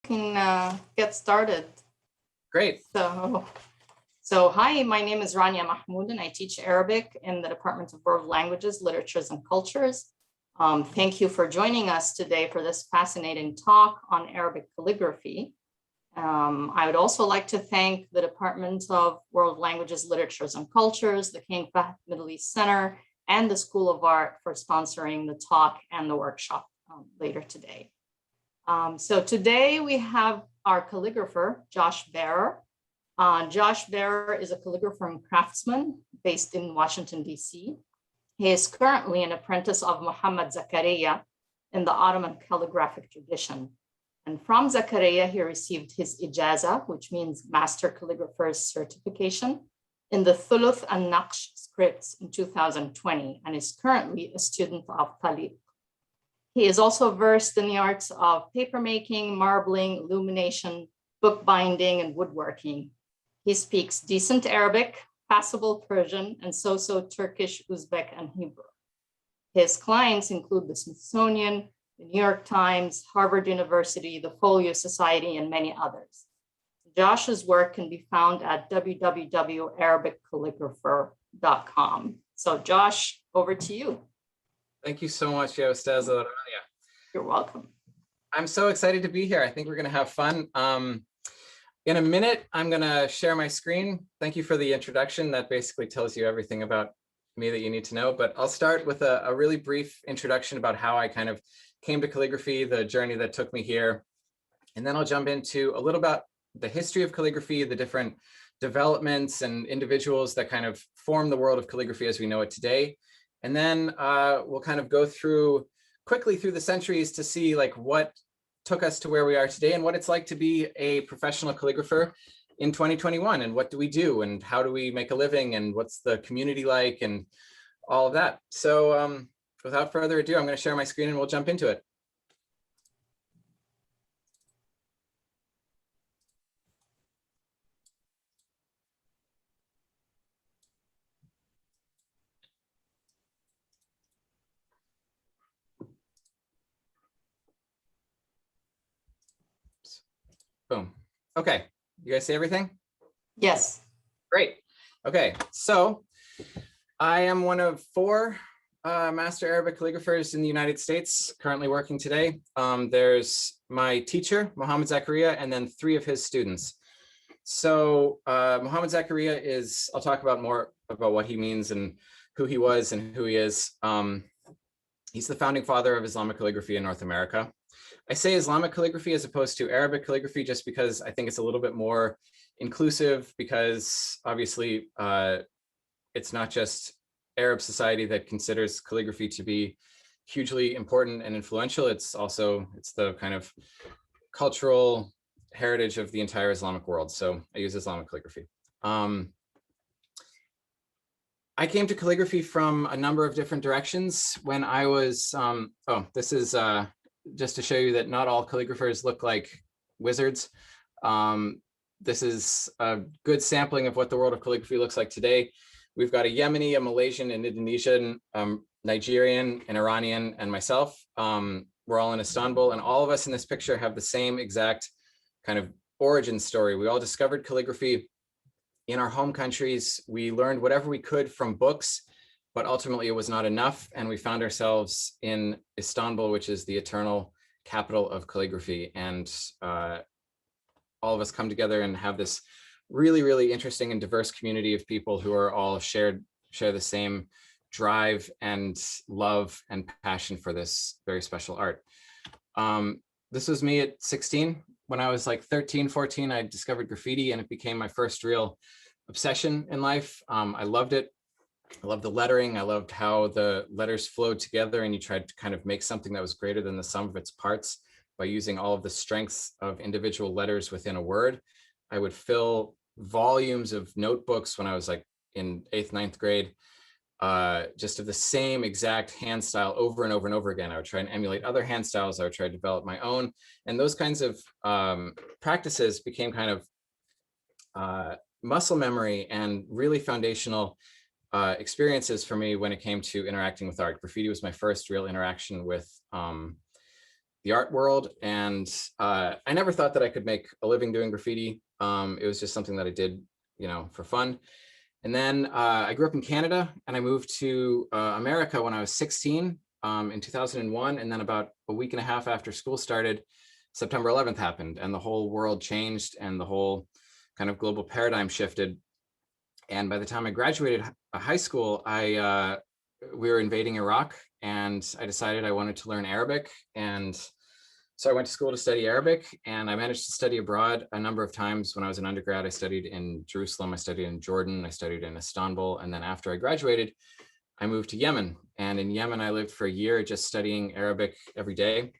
can get started. Great. So hi, my name is Rania Mahmoud, and I teach Arabic in the Department of World Languages, Literatures, and Cultures. Thank you for joining us today for this fascinating talk on Arabic calligraphy. I would also like to thank the Department of World Languages, Literatures, and Cultures, the King Fahd Middle East Center, and the School of Art for sponsoring the talk and the workshop later today. So today we have our calligrapher, Josh Berer. Josh Berer is a calligrapher and craftsman based in Washington, D.C. He is currently an apprentice of Muhammad Zakaria in the Ottoman calligraphic tradition. And from Zakaria, he received his ijaza, which means Master Calligrapher's Certification, in the Thuluth and Naqsh scripts in 2020, and is currently a student of Taliq. He is also versed in the arts of papermaking, marbling, illumination, bookbinding, and woodworking. He speaks decent Arabic, passable Persian, and so-so Turkish, Uzbek, and Hebrew. His clients include the Smithsonian, the New York Times, Harvard University, the Folio Society, and many others. Josh's work can be found at www.arabiccalligrapher.com. So Josh, over to you. Thank you so much, Ustaza Rania. You're welcome. I'm so excited to be here. I think we're going to have fun. In a minute, I'm going to share my screen. Thank you for the introduction. That basically tells you everything about me that you need to know. But I'll start with a really brief introduction about how I kind of came to calligraphy, the journey that took me here. And then I'll jump into a little about the history of calligraphy, the different developments and individuals that kind of form the world of calligraphy as we know it today. And then we'll kind of go quickly through the centuries to see like what took us to where we are today and what it's like to be a professional calligrapher in 2021, and what do we do and how do we make a living and what's the community like and all of that. So without further ado, I'm going to share my screen and we'll jump into it. Boom. Okay, you guys see everything? Yes. Great. Okay, so I am one of 4 Master Arabic calligraphers in the United States currently working today. There's my teacher, Muhammad Zakaria, and then 3 of his students. So Muhammad Zakaria is, I'll talk about more about what he means and who he was and who he is. He's the founding father of Islamic calligraphy in North America. I say Islamic calligraphy as opposed to Arabic calligraphy just because I think it's a little bit more inclusive, because obviously it's not just Arab society that considers calligraphy to be hugely important and influential. It's the kind of cultural heritage of the entire Islamic world. So I use Islamic calligraphy. I came to calligraphy from a number of different directions when I was, this is just to show you that not all calligraphers look like wizards. This is a good sampling of what the world of calligraphy looks like today. We've got a Yemeni, a Malaysian, an Indonesian, Nigerian, an Iranian, and myself. We're all in Istanbul, and all of us in this picture have the same exact kind of origin story. We all discovered calligraphy in our home countries. We learned whatever we could from books, but ultimately it was not enough. And we found ourselves in Istanbul, which is the eternal capital of calligraphy. And all of us come together and have this really, really interesting and diverse community of people who are all share the same drive and love and passion for this very special art. This was me at 16. When I was like 13, 14, I discovered graffiti and it became my first real obsession in life. I loved it. I loved the lettering. I loved how the letters flowed together and you tried to kind of make something that was greater than the sum of its parts by using all of the strengths of individual letters within a word. I would fill volumes of notebooks when I was like in 8th, 9th grade, just of the same exact hand style over and over and over again. I would try and emulate other hand styles. I would try to develop my own. And those kinds of practices became kind of muscle memory and really foundational experiences for me when it came to interacting with art. Graffiti was my first real interaction with the art world. And I never thought that I could make a living doing graffiti. It was just something that I did, for fun. And then I grew up in Canada, and I moved to America when I was 16 in 2001. And then about a week and a half after school started, September 11th happened, and the whole world changed, and the whole kind of global paradigm shifted. And by the time I graduated high school, we were invading Iraq, and I decided I wanted to learn Arabic. And so I went to school to study Arabic, and I managed to study abroad a number of times. When I was an undergrad, I studied in Jerusalem, I studied in Jordan, I studied in Istanbul. And then after I graduated, I moved to Yemen. And in Yemen, I lived for a year just studying Arabic every day.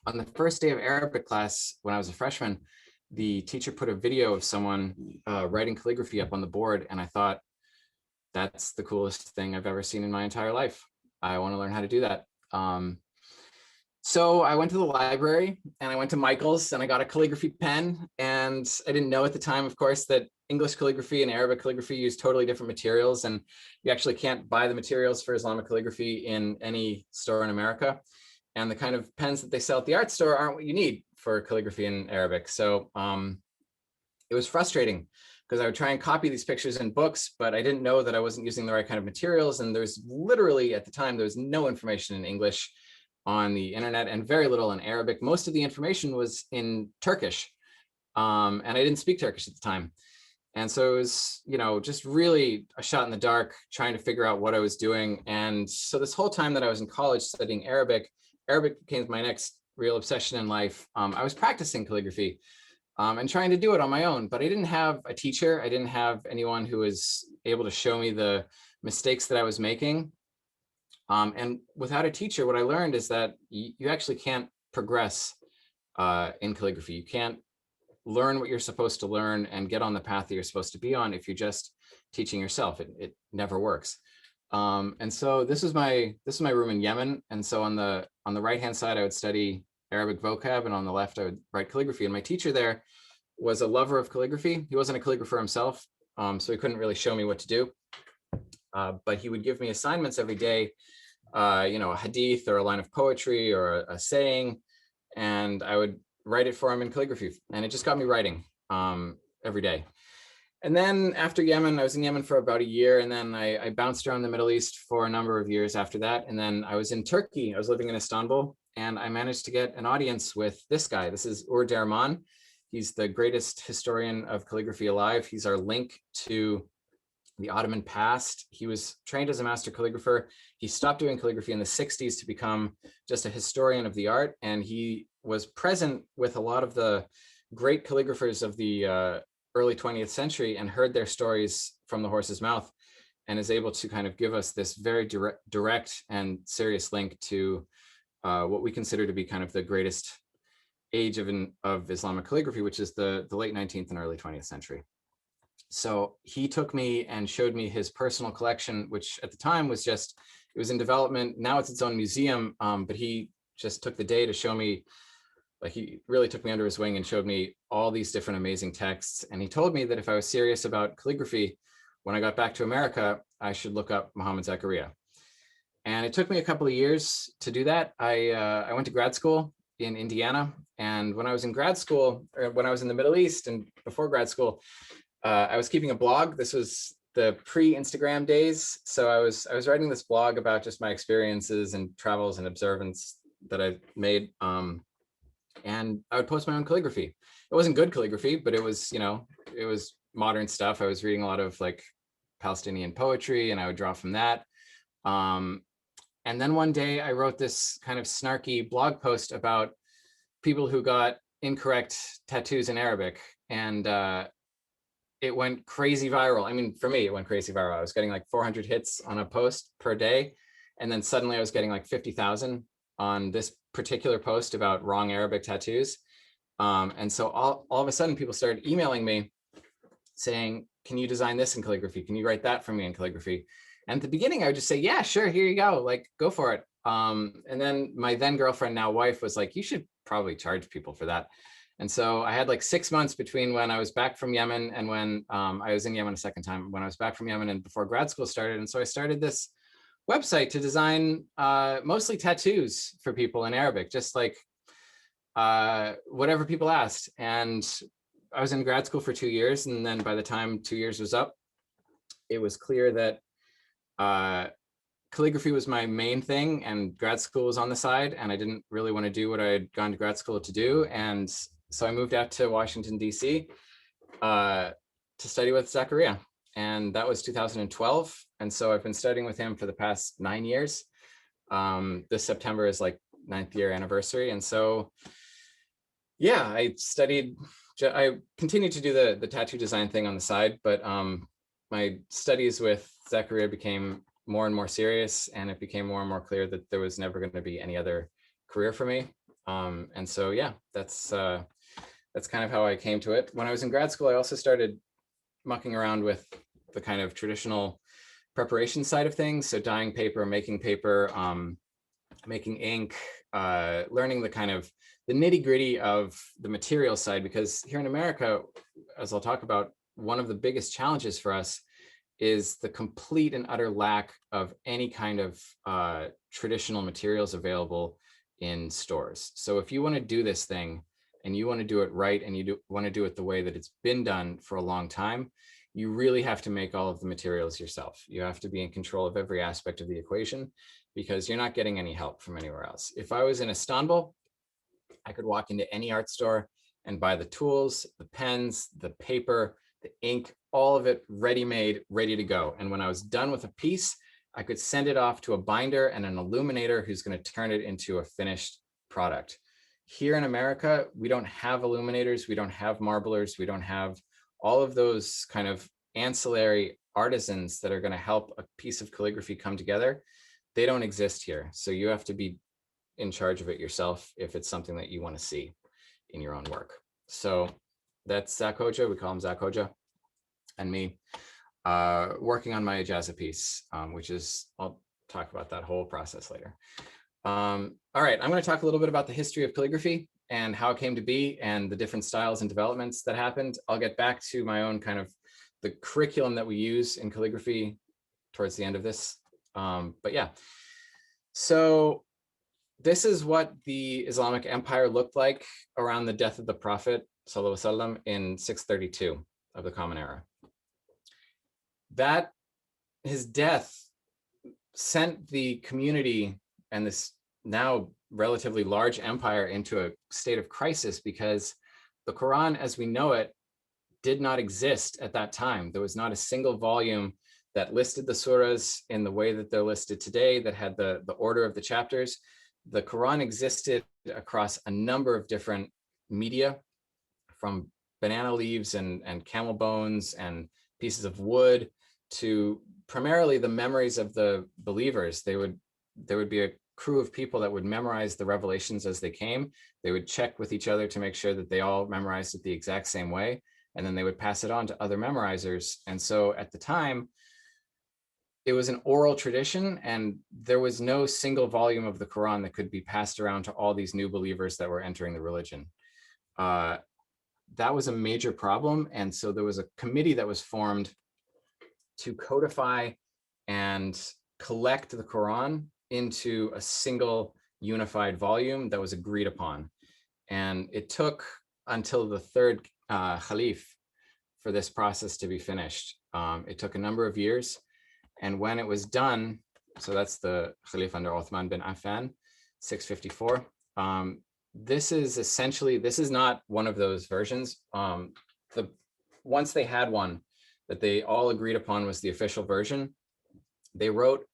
On the first day of Arabic class, when I was a freshman, the teacher put a video of someone writing calligraphy up on the board. And I thought, that's the coolest thing I've ever seen in my entire life. I want to learn how to do that. So I went to the library, and I went to Michael's, and I got a calligraphy pen. And I didn't know at the time, of course, that English calligraphy and Arabic calligraphy use totally different materials. And you actually can't buy the materials for Islamic calligraphy in any store in America. And the kind of pens that they sell at the art store aren't what you need for calligraphy in Arabic. So it was frustrating, because I would try and copy these pictures in books, but I didn't know that I wasn't using the right kind of materials. And there's literally, at the time, there was no information in English on the internet, and very little in Arabic. Most of the information was in Turkish, and I didn't speak Turkish at the time. And so it was, just really a shot in the dark trying to figure out what I was doing. And so this whole time that I was in college studying Arabic became my next real obsession in life. I was practicing calligraphy and trying to do it on my own, but I didn't have a teacher. I didn't have anyone who was able to show me the mistakes that I was making. And without a teacher, what I learned is that you actually can't progress in calligraphy. You can't learn what you're supposed to learn and get on the path that you're supposed to be on if you're just teaching yourself. It never works. And so this is my room in Yemen. And so on the right hand side, I would study Arabic vocab, and on the left, I would write calligraphy. And my teacher there was a lover of calligraphy. He wasn't a calligrapher himself, so he couldn't really show me what to do. But he would give me assignments every day, a hadith or a line of poetry or a saying, and I would write it for him in calligraphy. And it just got me writing every day. And then after Yemen, I was in Yemen for about a year, and then I bounced around the Middle East for a number of years after that. And then I was in Turkey. I was living in Istanbul, and I managed to get an audience with this guy. This is Ur Derman. He's the greatest historian of calligraphy alive. He's our link to the Ottoman past. He was trained as a master calligrapher. He stopped doing calligraphy in the 60s to become just a historian of the art. And he was present with a lot of the great calligraphers of the early 20th century and heard their stories from the horse's mouth, and is able to kind of give us this very direct and serious link to what we consider to be kind of the greatest age of Islamic calligraphy, which is the late 19th and early 20th century. So he took me and showed me his personal collection, which at the time was it was in development. Now it's its own museum, but he just took the day to show me, like, he really took me under his wing and showed me all these different amazing texts. And he told me that if I was serious about calligraphy, when I got back to America, I should look up Muhammad Zakaria. And it took me a couple of years to do that. I went to grad school in Indiana. And when I was in grad school, or when I was in the Middle East and before grad school, I was keeping a blog. This was the pre-Instagram days. So I was writing this blog about just my experiences and travels and observance that I made. And I would post my own calligraphy. It wasn't good calligraphy, but it was, it was modern stuff. I was reading a lot of like Palestinian poetry, and I would draw from that. And then one day I wrote this kind of snarky blog post about people who got incorrect tattoos in Arabic. And it went crazy viral. I mean, for me, it went crazy viral. I was getting like 400 hits on a post per day. And then suddenly I was getting like 50,000 on this particular post about wrong Arabic tattoos. And so all of a sudden people started emailing me saying, can you design this in calligraphy? Can you write that for me in calligraphy? And at the beginning I would just say, yeah, sure, here you go, like, go for it. And then my then girlfriend, now wife, was like, you should probably charge people for that. And so I had like 6 months between when I was back from Yemen and when I was in Yemen a second time, when I was back from Yemen and before grad school started. And so I started this website to design mostly tattoos for people in Arabic, just like whatever people asked. And I was in grad school for 2 years. And then by the time 2 years was up, it was clear that calligraphy was my main thing and grad school was on the side. And I didn't really want to do what I had gone to grad school to do. And so I moved out to Washington, D.C. To study with Zachariah. And that was 2012. And so I've been studying with him for the past 9 years. This September is like 9th year anniversary. And so, yeah, I continued to do the tattoo design thing on the side, but my studies with Zachariah became more and more serious, and it became more and more clear that there was never going to be any other career for me. And so, yeah, that's kind of how I came to it. When I was in grad school, I also started mucking around with the kind of traditional preparation side of things. So dyeing paper, making ink, learning the kind of the nitty gritty of the material side, because here in America, as I'll talk about, one of the biggest challenges for us is the complete and utter lack of any kind of traditional materials available in stores. So if you want to do this thing and you want to do it right, and you want to do it the way that it's been done for a long time, you really have to make all of the materials yourself. You have to be in control of every aspect of the equation, because you're not getting any help from anywhere else. If I was in Istanbul, I could walk into any art store and buy the tools, the pens, the paper, the ink, all of it ready-made, ready to go. And when I was done with a piece, I could send it off to a binder and an illuminator who's going to turn it into a finished product. Here in America, we don't have illuminators, we don't have marblers, we don't have all of those kind of ancillary artisans that are going to help a piece of calligraphy come together. They don't exist here. So you have to be in charge of it yourself if it's something that you want to see in your own work. So that's Zach Hoja, we call him Zach Hoja, and me working on my Ijaza piece, which is, I'll talk about that whole process later. All right, I'm going to talk a little bit about the history of calligraphy and how it came to be and the different styles and developments that happened. I'll get back to my own kind of the curriculum that we use in calligraphy towards the end of this. But yeah, so this is what the Islamic Empire looked like around the death of the Prophet Sallallahu Alaihi Wasallam in 632 of the Common Era. That his death sent the community and this now relatively large empire into a state of crisis, because the Quran as we know it did not exist at that time. There was not a single volume that listed the surahs in the way that they're listed today, that had the order of the chapters. The Quran existed across a number of different media, from banana leaves and camel bones and pieces of wood to primarily the memories of the believers. There would be a crew of people that would memorize the revelations as they came. They would check with each other to make sure that they all memorized it the exact same way. And then they would pass it on to other memorizers. And so at the time, it was an oral tradition, and there was no single volume of the Quran that could be passed around to all these new believers that were entering the religion. That was a major problem. And so there was a committee that was formed to codify and collect the Quran into a single unified volume that was agreed upon. And it took until the third Khalif for this process to be finished. It took a number of years. And when it was done, so that's the Khalif under Uthman bin Affan, 654. This is not one of those versions. Once they had one that they all agreed upon was the official version, they wrote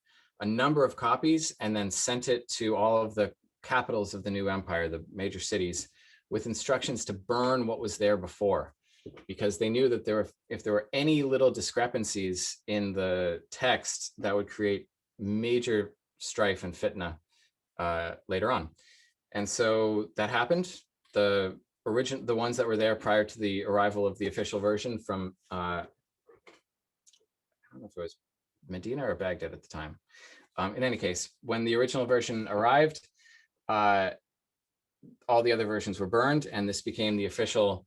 a number of copies and then sent it to all of the capitals of the new empire, the major cities, with instructions to burn what was there before, because they knew that if there were any little discrepancies in the text, that would create major strife and fitna later on. And so that happened. The ones that were there prior to the arrival of the official version from, I don't know if it was Medina or Baghdad at the time. In any case, when the original version arrived, all the other versions were burned, and this became the official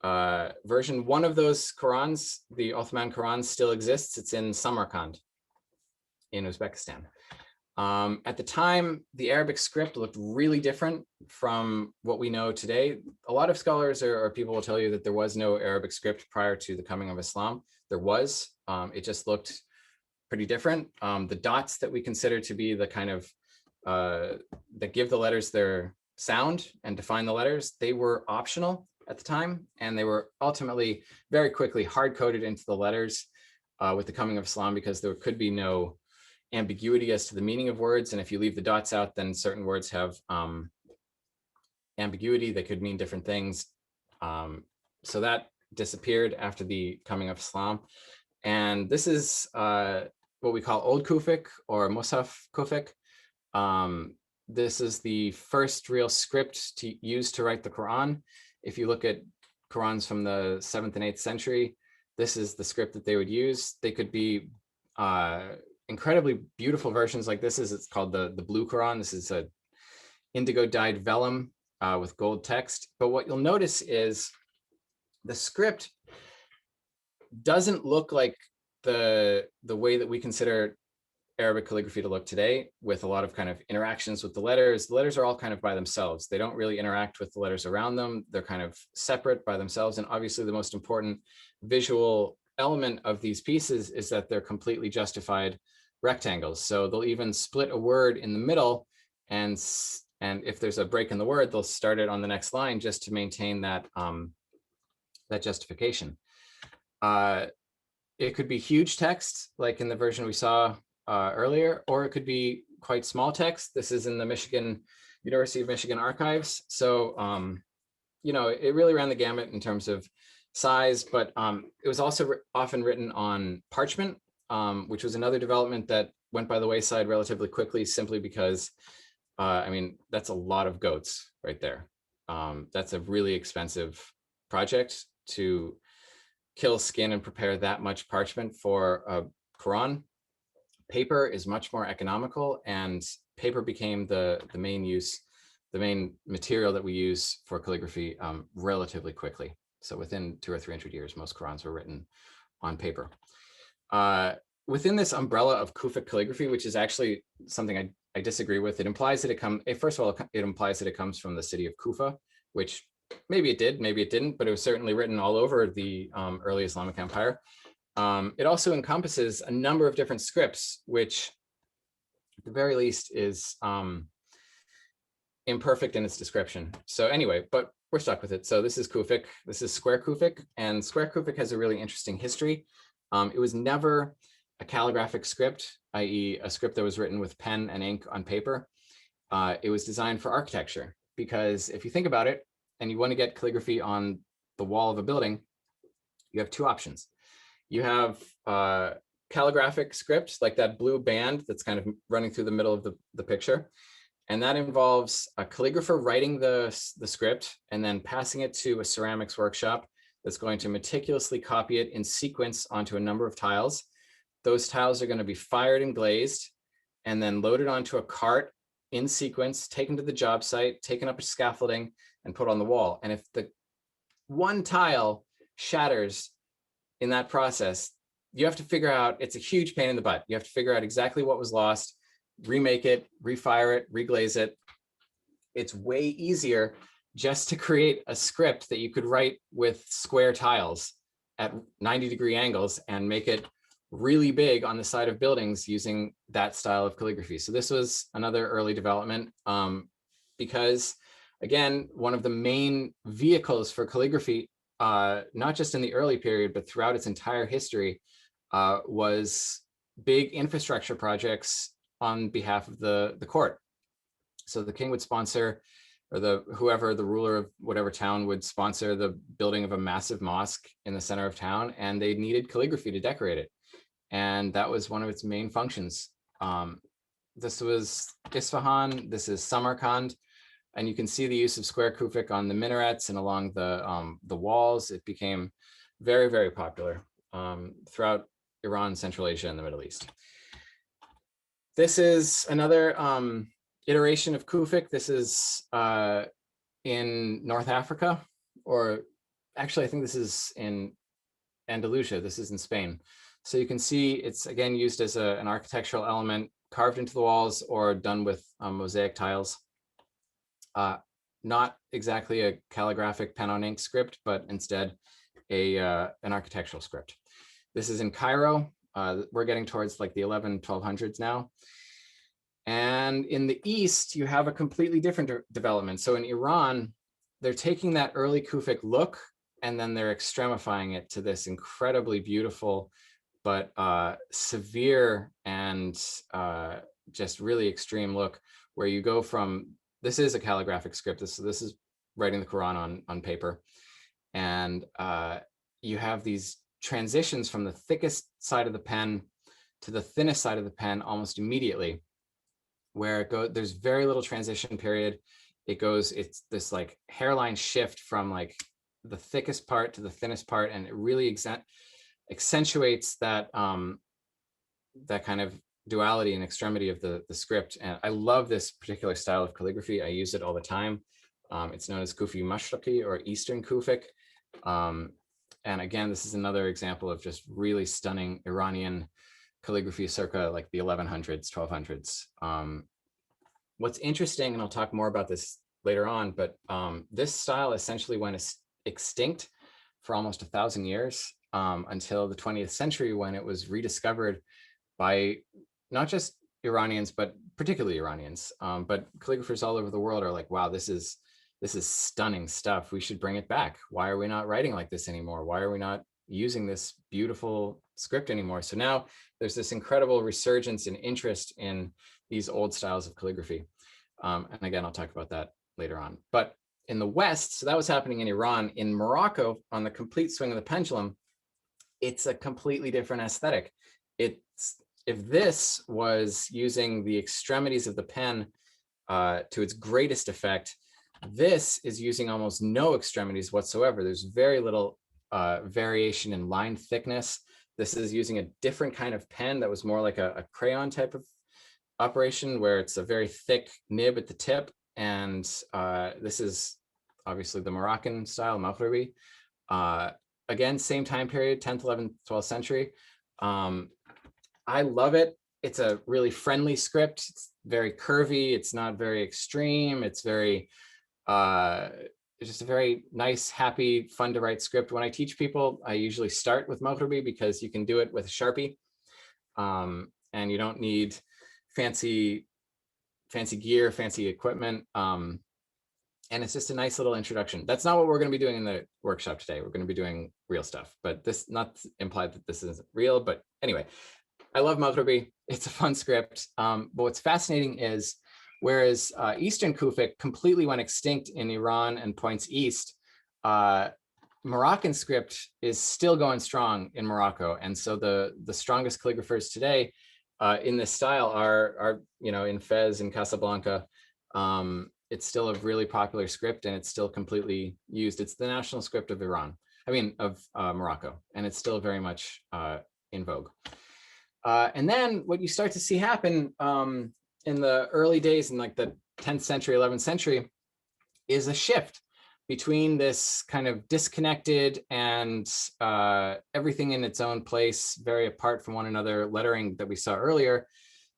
version. One of those Qurans, the Ottoman Quran, still exists. It's in Samarkand in Uzbekistan. At the time, the Arabic script looked really different from what we know today. A lot of scholars or people will tell you that there was no Arabic script prior to the coming of Islam. There was. It just looked pretty different. The dots that we consider to be the kind of that give the letters their sound and define the letters, they were optional at the time, and they were ultimately very quickly hard-coded into the letters with the coming of Islam, because there could be no ambiguity as to the meaning of words. And if you leave the dots out, then certain words have ambiguity. They could mean different things. So that disappeared after the coming of Islam. And this is what we call Old Kufic or Musaf Kufic. This is the first real script to use to write the Quran. If you look at Qurans from the 7th and 8th century, this is the script that they would use. They could be incredibly beautiful versions like this. It's called the Blue Quran. This is a indigo dyed vellum with gold text. But what you'll notice is the script doesn't look like the way that we consider Arabic calligraphy to look today, with a lot of kind of interactions with the letters. The letters are all kind of by themselves. They don't really interact with the letters around them. They're kind of separate by themselves. And obviously the most important visual element of these pieces is that they're completely justified rectangles. So they'll even split a word in the middle, and if there's a break in the word, they'll start it on the next line just to maintain that that justification. It could be huge text, like in the version we saw earlier, or it could be quite small text. This is in the University of Michigan archives. So, you know, it really ran the gamut in terms of size, but it was also often written on parchment, which was another development that went by the wayside relatively quickly, simply because, I mean, that's a lot of goats right there. That's a really expensive project to kill, skin, and prepare that much parchment for a Quran. Paper is much more economical, and paper became the main material that we use for calligraphy relatively quickly. So within 200 or 300 years, most Qurans were written on paper. Within this umbrella of Kufic calligraphy, which is actually something I disagree with, it implies that first of all, it implies that it comes from the city of Kufa, which maybe it did, maybe it didn't, but it was certainly written all over the early Islamic Empire. It also encompasses a number of different scripts, which at the very least is imperfect in its description. So anyway, but we're stuck with it. So this is Kufic, this is Square Kufic, and Square Kufic has a really interesting history. It was never a calligraphic script, i.e. a script that was written with pen and ink on paper. It was designed for architecture, because if you think about it, and you want to get calligraphy on the wall of a building, you have two options. You have calligraphic script, like that blue band that's kind of running through the middle of the picture. And that involves a calligrapher writing the script and then passing it to a ceramics workshop that's going to meticulously copy it in sequence onto a number of tiles. Those tiles are going to be fired and glazed and then loaded onto a cart in sequence, taken to the job site, taken up to scaffolding, and put on the wall. And if the one tile shatters in that process, you have to figure out, it's a huge pain in the butt. You have to figure out exactly what was lost, remake it, refire it, reglaze it. It's way easier just to create a script that you could write with square tiles at 90-degree angles and make it really big on the side of buildings using that style of calligraphy. So this was another early development because, again, one of the main vehicles for calligraphy, not just in the early period, but throughout its entire history, was big infrastructure projects on behalf of the court. So the king would sponsor, or the ruler of whatever town would sponsor the building of a massive mosque in the center of town, and they needed calligraphy to decorate it. And that was one of its main functions. This was Isfahan, this is Samarkand, and you can see the use of square Kufic on the minarets and along the walls. It became very, very popular throughout Iran, Central Asia, and the Middle East. This is another iteration of Kufic. This is in North Africa, or actually, I think this is in Andalusia. This is in Spain. So you can see it's again used as an architectural element carved into the walls or done with mosaic tiles. Not exactly a calligraphic pen on ink script, but instead an architectural script. This is in Cairo. We're getting towards like the 1200s now. And in the East, you have a completely different development. So in Iran, they're taking that early Kufic look and then they're extremifying it to this incredibly beautiful, but severe and just really extreme look, where you go from, this is a calligraphic script. This is writing the Quran on paper. And you have these transitions from the thickest side of the pen to the thinnest side of the pen almost immediately, where there's very little transition period. It's this like hairline shift from like the thickest part to the thinnest part, and it really accentuates that that kind of duality and extremity of the script. And I love this particular style of calligraphy. I use it all the time. It's known as Kufi Mashriqi, or Eastern Kufic. And again, this is another example of just really stunning Iranian calligraphy circa like the 1100s, 1200s. What's interesting, and I'll talk more about this later on, but this style essentially went extinct for almost 1,000 years until the 20th century, when it was rediscovered by not just Iranians, but particularly Iranians, but calligraphers all over the world are like, wow, this is stunning stuff. We should bring it back. Why are we not writing like this anymore? Why are we not using this beautiful script anymore? So now there's this incredible resurgence and interest in these old styles of calligraphy. And again, I'll talk about that later on. But in the West, so that was happening in Iran. In Morocco, on the complete swing of the pendulum, it's a completely different aesthetic. If this was using the extremities of the pen to its greatest effect, this is using almost no extremities whatsoever. There's very little variation in line thickness. This is using a different kind of pen that was more like a crayon type of operation, where it's a very thick nib at the tip. And this is obviously the Moroccan style, Maghribi. Again, same time period, 10th, 11th, 12th century. I love it. It's a really friendly script. It's very curvy. It's not very extreme. It's very, it's just a very nice, happy, fun to write script. When I teach people, I usually start with Maghribi because you can do it with a Sharpie. And you don't need fancy gear, fancy equipment. And it's just a nice little introduction. That's not what we're going to be doing in the workshop today. We're going to be doing real stuff, but this not implied that this isn't real. But anyway, I love Maghribi. It's a fun script. But what's fascinating is, whereas Eastern Kufic completely went extinct in Iran and points east, Moroccan script is still going strong in Morocco. And so the strongest calligraphers today in this style are in Fez and Casablanca. It's still a really popular script, and it's still completely used. It's the national script of of Morocco, and it's still very much in vogue. And then what you start to see happen in the early days, in like the 10th century, 11th century, is a shift between this kind of disconnected and everything in its own place, very apart from one another lettering that we saw earlier,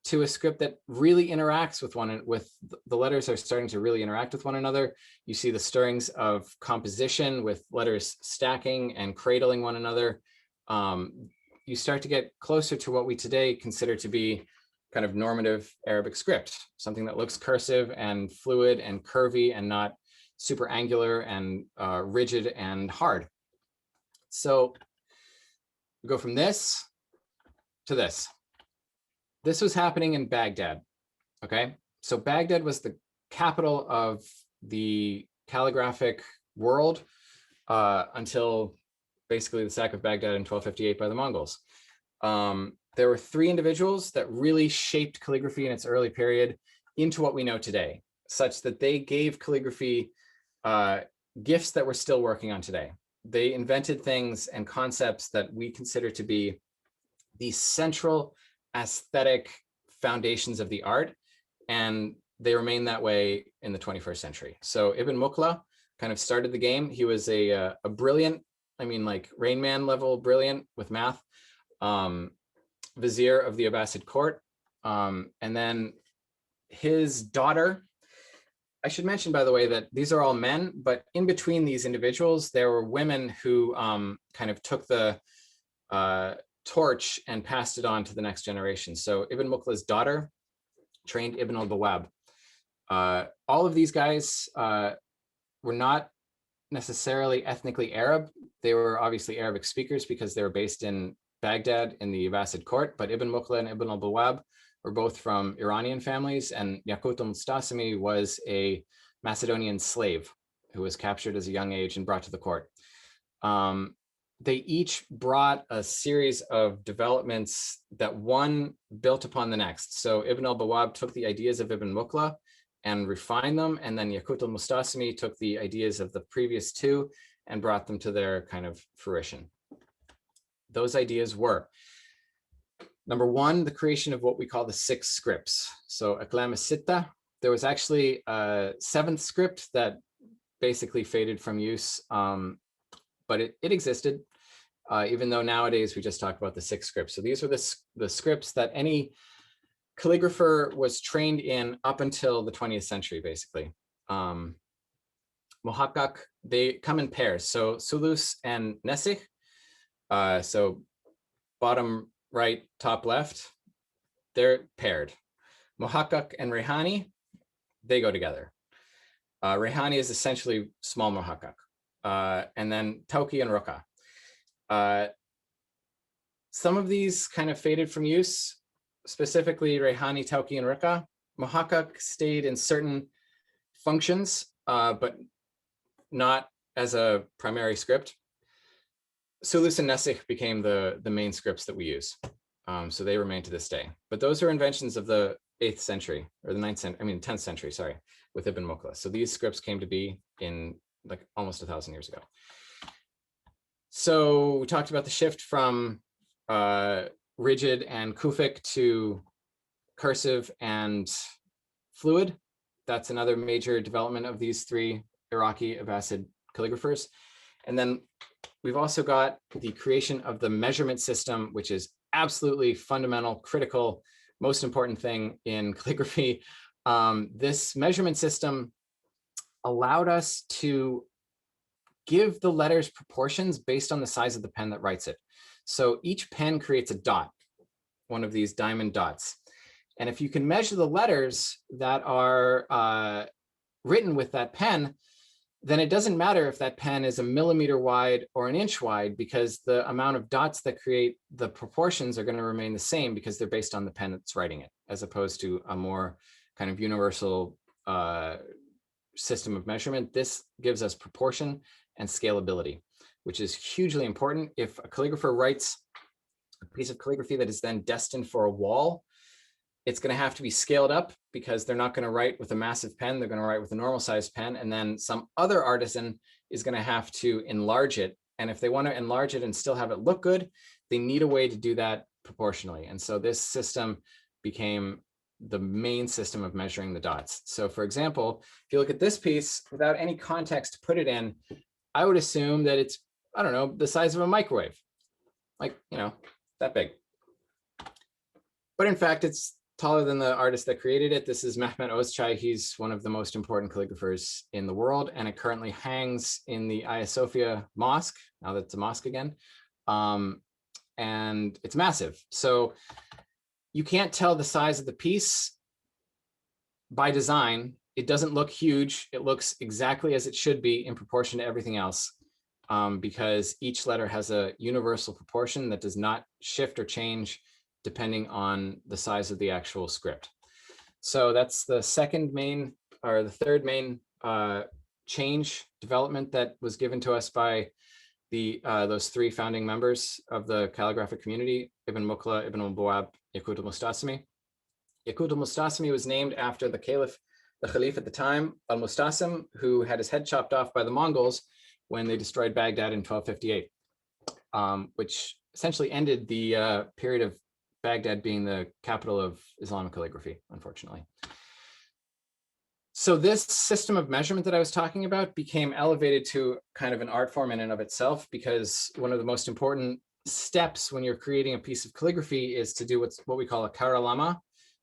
to a script that really interacts with the letters are starting to really interact with one another. You see the stirrings of composition with letters stacking and cradling one another. You start to get closer to what we today consider to be kind of normative Arabic script, something that looks cursive and fluid and curvy and not super angular and rigid and hard. So we go from this to this. This was happening in Baghdad, okay? So Baghdad was the capital of the calligraphic world until basically the sack of Baghdad in 1258 by the Mongols. There were 3 individuals that really shaped calligraphy in its early period into what we know today, such that they gave calligraphy gifts that we're still working on today. They invented things and concepts that we consider to be the central aesthetic foundations of the art, and they remain that way in the 21st century. So Ibn Muqla kind of started the game. He was a brilliant, like Rain Man level brilliant with math, vizier of the Abbasid court. And then his daughter, I should mention, by the way, that these are all men, but in between these individuals, there were women who kind of took the torch and passed it on to the next generation. So Ibn Mukla's daughter trained Ibn al-Bawab. All of these guys were not necessarily ethnically Arab. They were obviously Arabic speakers because they were based in Baghdad in the Abbasid court, but Ibn Mukla and Ibn al-Bawab were both from Iranian families, and Yaqut al-Mustasimi was a Macedonian slave who was captured as a young age and brought to the court. They each brought a series of developments that one built upon the next. So Ibn al-Bawab took the ideas of Ibn Mukla and refined them, and then Yaqut al-Mustasimi took the ideas of the previous two and brought them to their kind of fruition. Those ideas were, number one, the creation of what we call the 6 scripts. So Aqlam as-Sitta, there was actually a 7th script that basically faded from use, but it existed, even though nowadays we just talk about the 6 scripts. So these were the scripts that any calligrapher was trained in up until the 20th century, basically. Muhakkak, they come in pairs. So sulus and nesikh, so bottom right, top left, they're paired. Muhakkak and Rehani, they go together. Rehani is essentially small muhakkak. And then Tawqi and Ruqa. Some of these kind of faded from use, specifically Rehani, Tawqi, and Ruqa. Muhakkak stayed in certain functions, but not as a primary script. Sulus and Nesikh became the main scripts that we use. So they remain to this day. But those are inventions of the 8th century, or the 9th century, I mean 10th century, sorry, with Ibn Mukla. So these scripts came to be in like almost 1,000 years ago. So we talked about the shift from rigid and kufic to cursive and fluid. That's another major development of these 3 Iraqi Abbasid calligraphers. And then we've also got the creation of the measurement system, which is absolutely fundamental, critical, most important thing in calligraphy. This measurement system allowed us to give the letters proportions based on the size of the pen that writes it. So each pen creates a dot, one of these diamond dots. And if you can measure the letters that are written with that pen, then it doesn't matter if that pen is a millimeter wide or an inch wide, because the amount of dots that create the proportions are going to remain the same because they're based on the pen that's writing it, as opposed to a more kind of universal system of measurement. This gives us proportion and scalability, which is hugely important. If a calligrapher writes a piece of calligraphy that is then destined for a wall, it's going to have to be scaled up because they're not going to write with a massive pen. They're going to write with a normal sized pen. And then some other artisan is going to have to enlarge it. And if they want to enlarge it and still have it look good, they need a way to do that proportionally. And so this system became the main system of measuring the dots. So for example, if you look at this piece without any context to put it in, I would assume that it's, I don't know, the size of a microwave, like, you know, that big. But in fact, it's taller than the artist that created it. This is Mehmet Ozchai. He's one of the most important calligraphers in the world, and it currently hangs in the Hagia Sophia Mosque, now that it's a mosque again, and it's massive. So you can't tell the size of the piece by design. It doesn't look huge. It looks exactly as it should be in proportion to everything else, because each letter has a universal proportion that does not shift or change depending on the size of the actual script. So that's the second main, or the third main change development that was given to us by those 3 founding members of the calligraphic community: Ibn Mukla, Ibn al-Bawab, Yaqut al-Mustasimi. Yaqut al-Mustasimi was named after the caliph, the Khalif at the time, al-Mustasim, who had his head chopped off by the Mongols when they destroyed Baghdad in 1258, which essentially ended the period of Baghdad being the capital of Islamic calligraphy, unfortunately. So this system of measurement that I was talking about became elevated to kind of an art form in and of itself, because one of the most important steps when you're creating a piece of calligraphy is to do what we call a karalama,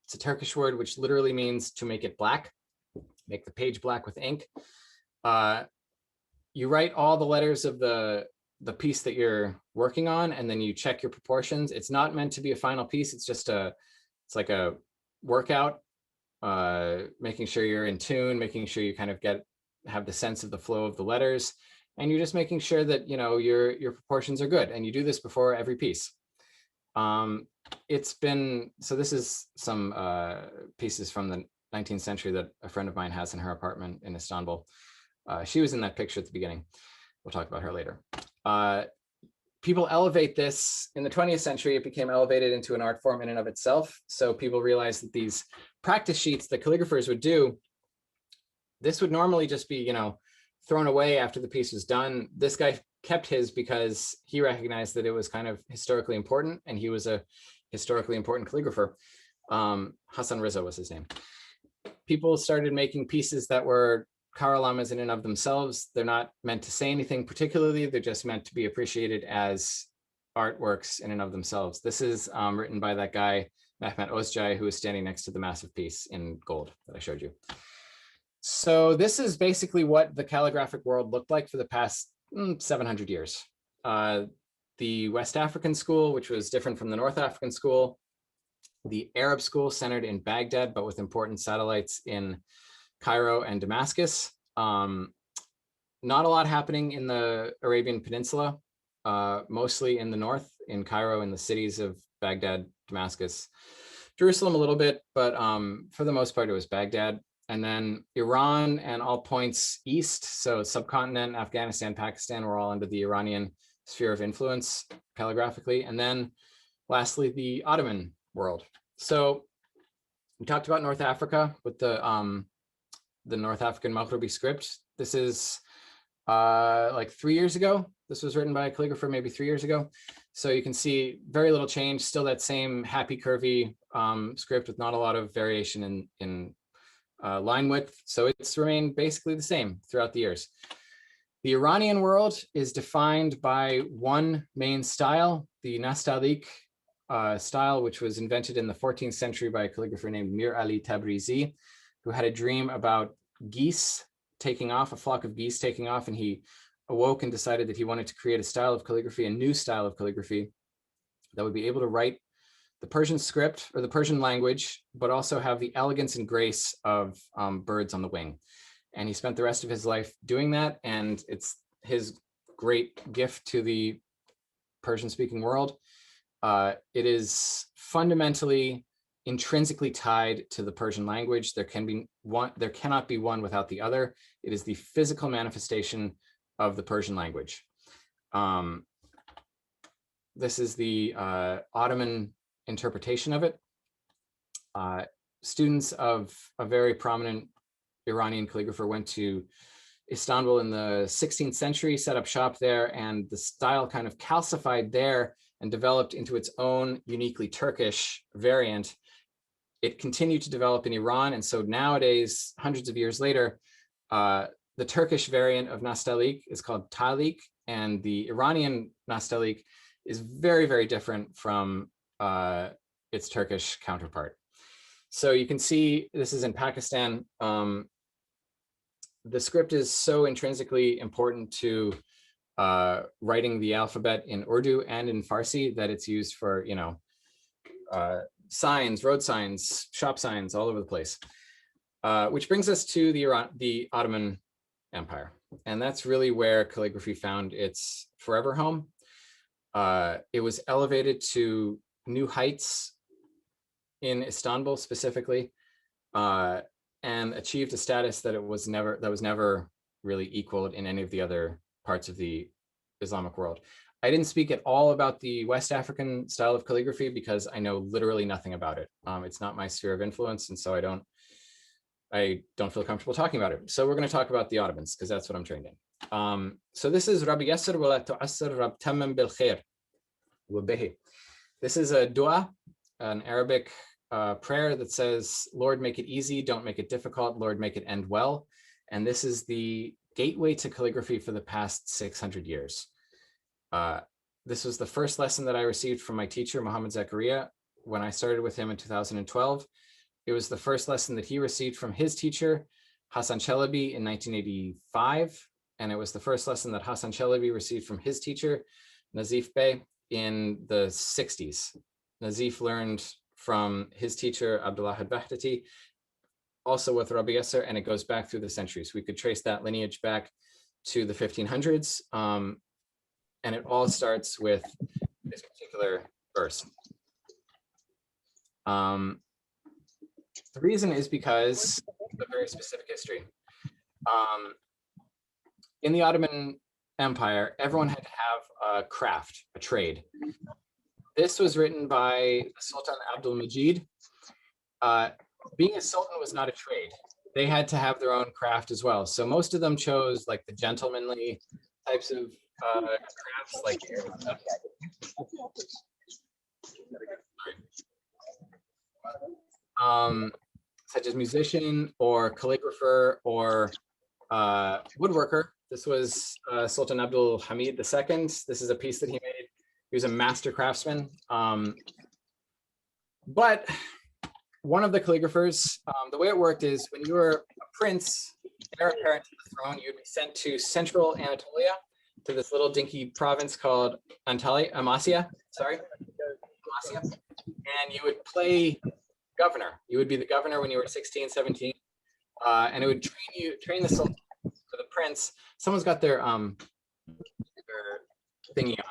It's a Turkish word which literally means to make it black, make the page black with ink. You write all the letters of the piece that you're working on, and then you check your proportions. It's not meant to be a final piece. It's just it's like a workout, making sure you're in tune, making sure you kind of have the sense of the flow of the letters, and you're just making sure that, you know, your proportions are good. And you do this before every piece. So this is some pieces from the 19th century that a friend of mine has in her apartment in Istanbul. She was in that picture at the beginning. We'll talk about her later. People elevate this. In the 20th century, it became elevated into an art form in and of itself. So people realized that these practice sheets that calligraphers would do, this would normally just be, you know, thrown away after the piece was done. This guy kept his because he recognized that it was kind of historically important, and he was a historically important calligrapher. Hassan Rizzo was his name. People started making pieces that were karalamas in and of themselves. They're not meant to say anything particularly. They're just meant to be appreciated as artworks in and of themselves. This is written by that guy, Mehmet Ozcay, who is standing next to the massive piece in gold that I showed you. So this is basically what the calligraphic world looked like for the past 700 years. The West African school, which was different from the North African school, the Arab school centered in Baghdad, but with important satellites in Cairo and Damascus. Not a lot happening in the Arabian Peninsula, mostly in the north, in Cairo, in the cities of Baghdad, Damascus, Jerusalem a little bit, but for the most part, it was Baghdad. And then Iran and all points east, so subcontinent, Afghanistan, Pakistan, were all under the Iranian sphere of influence calligraphically. And then lastly, the Ottoman world. So we talked about North Africa with the North African Maghribi script. This is like 3 years ago. This was written by a calligrapher maybe 3 years ago. So you can see very little change, still that same happy curvy script with not a lot of variation in line width. So it's remained basically the same throughout the years. The Iranian world is defined by one main style, the Nastaliq style, which was invented in the 14th century by a calligrapher named Mir Ali Tabrizi, who had a dream about geese taking off, a flock of geese taking off, and he awoke and decided that he wanted to create a style of calligraphy, a new style of calligraphy that would be able to write the Persian script or the Persian language, but also have the elegance and grace of birds on the wing. And he spent the rest of his life doing that. And it's his great gift to the Persian-speaking world. It is fundamentally, intrinsically tied to the Persian language. There cannot be one without the other. It is the physical manifestation of the Persian language. This is the Ottoman interpretation of it. Students of a very prominent Iranian calligrapher went to Istanbul in the 16th century, set up shop there, and the style kind of calcified there and developed into its own uniquely Turkish variant. It continued to develop in Iran, and so nowadays, hundreds of years later, the Turkish variant of Nastaliq is called Taliq, and the Iranian Nastaliq is very, very different from its Turkish counterpart. So you can see this is in Pakistan. The script is so intrinsically important to writing the alphabet in Urdu and in Farsi that it's used for, you know, signs, road signs, shop signs all over the place. Which brings us to the Ottoman Empire. And that's really where calligraphy found its forever home. It was elevated to new heights in Istanbul specifically, and achieved a status that was never really equaled in any of the other parts of the Islamic world. I didn't speak at all about the West African style of calligraphy because I know literally nothing about it. It's not my sphere of influence, and so I don't feel comfortable talking about it. So we're going to talk about the Ottomans because that's what I'm trained in. So this is Rabbi Yasser wa la tu'assir Rab Tammam bil khair wa bihi. This is a dua, an Arabic prayer that says, Lord, make it easy, don't make it difficult, Lord, make it end well. And this is the gateway to calligraphy for the past 600 years. This was the first lesson that I received from my teacher, Muhammad Zakaria, when I started with him in 2012. It was the first lesson that he received from his teacher, Hassan Chalabi, in 1985. And it was the first lesson that Hassan Chalabi received from his teacher, Nazif Bey, in the 60s. Nazif learned from his teacher, Abdullah Hadbahtati, also with Rabbi Yasser, and it goes back through the centuries. We could trace that lineage back to the 1500s, and it all starts with this particular verse. The reason is because of a very specific history. In the Ottoman Empire, everyone had to have a craft, a trade. This was written by Sultan Abdul Majid. Being a sultan was not a trade. They had to have their own craft as well. So most of them chose like the gentlemanly types of crafts, like such as musician or calligrapher or woodworker. This was Sultan Abdul Hamid II. This is a piece that he made. He was a master craftsman. But one of the calligraphers, the way it worked is when you were a prince, heir apparent to the throne, you'd be sent to central Anatolia, to this little dinky province called Amasya, and you would play governor. You would be the governor when you were 16, 17, and it would train the sultan for the prince. Someone's got their thingy on it.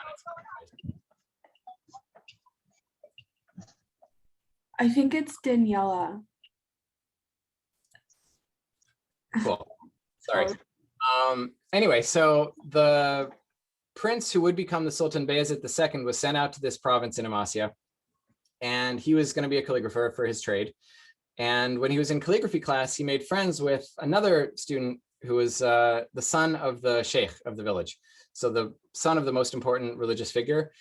I think it's Daniela. Cool. Sorry. Anyway, so the prince who would become the Sultan Bayezid II was sent out to this province in Amasya, and he was going to be a calligrapher for his trade. And when he was in calligraphy class, he made friends with another student who was the son of the sheikh of the village. So the son of the most important religious figure.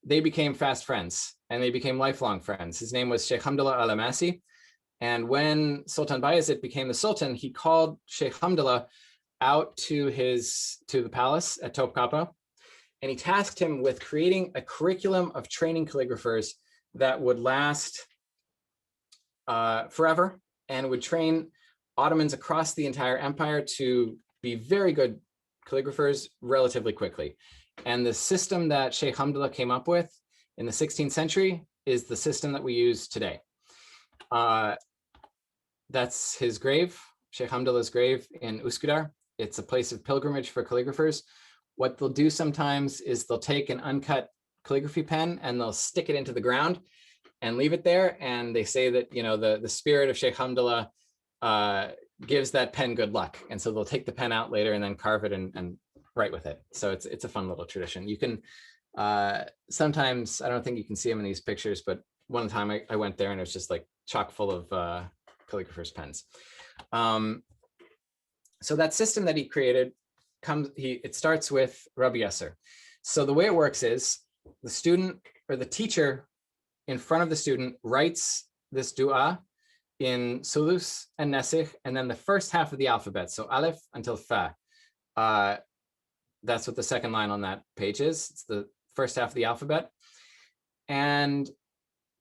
They became fast friends, and they became lifelong friends. His name was Sheikh Hamdullah al-Amasi. And when Sultan Bayezid became the Sultan, he called Sheikh Hamdullah out to the palace at Topkapi, and he tasked him with creating a curriculum of training calligraphers that would last forever and would train Ottomans across the entire empire to be very good calligraphers relatively quickly. And the system that Sheikh Hamdullah came up with in the 16th century is the system that we use today. That's his grave, Sheikh Hamdullah's grave in Üsküdar. It's a place of pilgrimage for calligraphers. What they'll do sometimes is they'll take an uncut calligraphy pen and they'll stick it into the ground and leave it there. And they say that, you know, the spirit of Sheikh Hamdullah gives that pen good luck. And so they'll take the pen out later and then carve it and write with it. So it's a fun little tradition. You can sometimes, I don't think you can see them in these pictures, but one time I went there and it was just like chock full of calligraphers' pens. So that system that he created it starts with Rabbi Yasser. So the way it works is the student or the teacher in front of the student writes this dua in Sulus and Nesikh, and then the first half of the alphabet, so Aleph until Fa. That's what the second line on that page is. It's the first half of the alphabet. And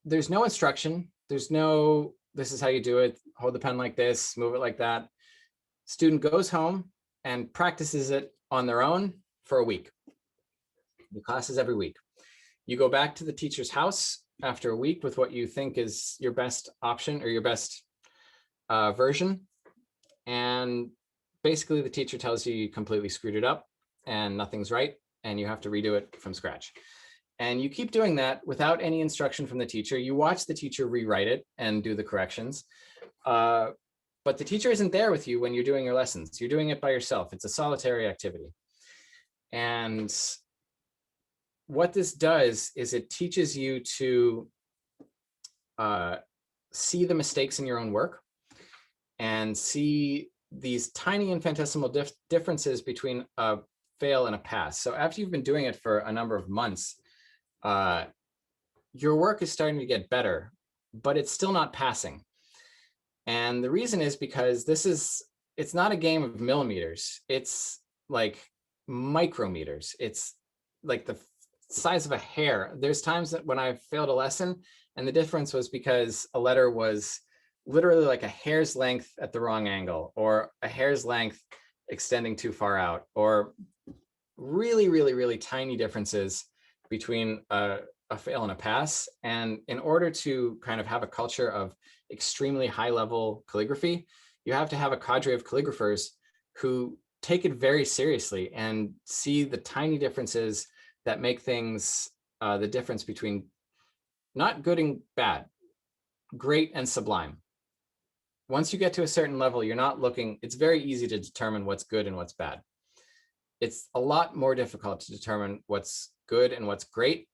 there's no instruction. There's no, this is how you do it. Hold the pen like this, move it like that. Student goes home and practices it on their own for a week. The class is every week. You go back to the teacher's house after a week with what you think is your best option or your best version. And basically the teacher tells you you completely screwed it up and nothing's right, and you have to redo it from scratch. And you keep doing that without any instruction from the teacher. You watch the teacher rewrite it and do the corrections. But the teacher isn't there with you when you're doing your lessons. You're doing it by yourself. It's a solitary activity. And what this does is it teaches you to see the mistakes in your own work and see these tiny infinitesimal differences between a fail and a pass. So after you've been doing it for a number of months, your work is starting to get better, but it's still not passing. And the reason is because it's not a game of millimeters. It's like micrometers. It's like the size of a hair. There's times that when I failed a lesson and the difference was because a letter was literally like a hair's length at the wrong angle, or a hair's length extending too far out, or really, really, really tiny differences between a fail and a pass. And in order to kind of have a culture of extremely high level calligraphy, you have to have a cadre of calligraphers who take it very seriously and see the tiny differences that make things the difference between not good and bad, great and sublime. Once you get to a certain level, you're not looking, it's very easy to determine what's good and what's bad. It's a lot more difficult to determine what's good and what's great.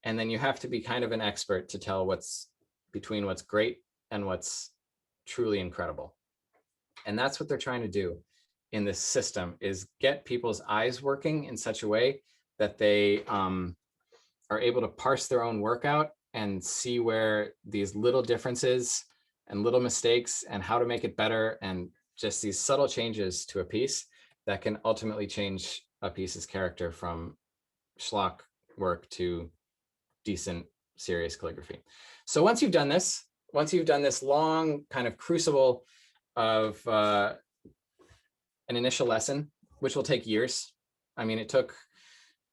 And then you have to be kind of an expert to tell what's between what's great and what's truly incredible. And that's what they're trying to do in this system, is get people's eyes working in such a way that they are able to parse their own work out and see where these little differences and little mistakes and how to make it better, and just these subtle changes to a piece that can ultimately change a piece's character from schlock work to decent, serious calligraphy. So once you've done this long kind of crucible of an initial lesson, which will take years. I mean, it took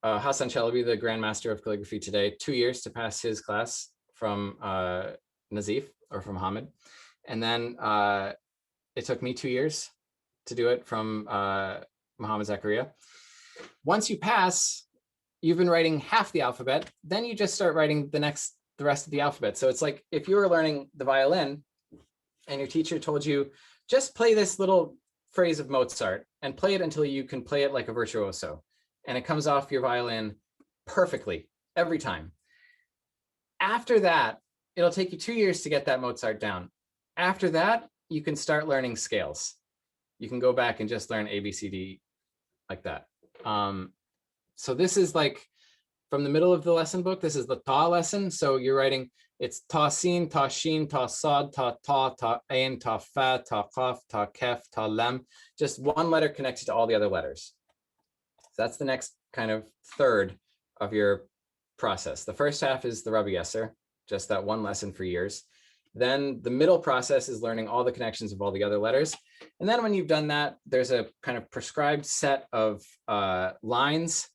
Hassan Chalabi, the Grandmaster of Calligraphy today, 2 years to pass his class from Nazif, or from Hamid. And then it took me 2 years to do it from Muhammad Zakaria. Once you pass, you've been writing half the alphabet, then you just start writing the rest of the alphabet. So it's like if you were learning the violin and your teacher told you, just play this little phrase of Mozart and play it until you can play it like a virtuoso. And it comes off your violin perfectly every time. After that, it'll take you 2 years to get that Mozart down. After that, you can start learning scales. You can go back and just learn A, B, C, D like that. So this is like from the middle of the lesson book, this is the ta lesson. So you're writing, it's ta sin, ta shin, ta sad, ta ta, ta ain, ta fa, ta qaf, ta kef, ta lam, just one letter connected to all the other letters. So that's the next kind of third of your process. The first half is the Rabbi Yesser, just that one lesson for years. Then the middle process is learning all the connections of all the other letters. And then when you've done that, there's a kind of prescribed set of lines,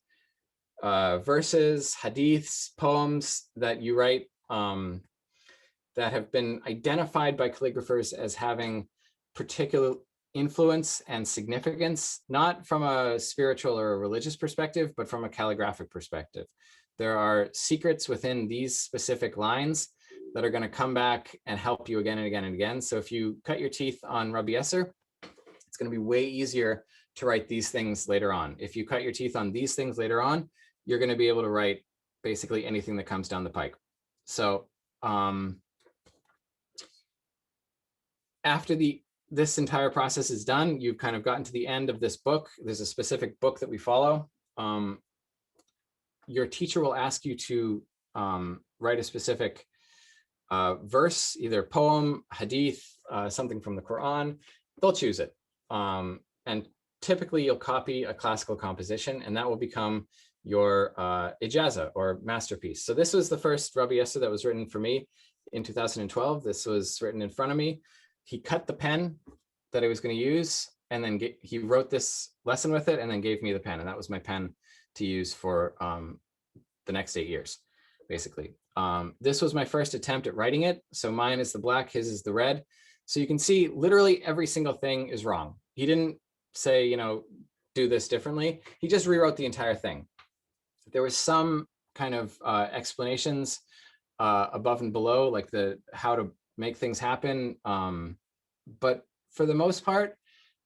verses, hadiths, poems that you write that have been identified by calligraphers as having particular influence and significance, not from a spiritual or a religious perspective, but from a calligraphic perspective. There are secrets within these specific lines that are going to come back and help you again and again and again. So if you cut your teeth on Rabbi Yesser, it's going to be way easier to write these things later on. If you cut your teeth on these things later on, you're going to be able to write basically anything that comes down the pike. So after this entire process is done, you've kind of gotten to the end of this book. There's a specific book that we follow. Your teacher will ask you to write a specific verse, either poem, hadith, something from the Quran. They'll choose it. And typically you'll copy a classical composition, and that will become your ijaza or masterpiece. So this was the first Rabbi Yesser that was written for me in 2012. This was written in front of me. He cut the pen that I was going to use, and then he wrote this lesson with it and then gave me the pen. And that was my pen to use for the next 8 years, basically. This was my first attempt at writing it. So mine is the black, his is the red. So you can see literally every single thing is wrong. He didn't say, do this differently. He just rewrote the entire thing. There was some kind of explanations above and below, like how to make things happen. But for the most part,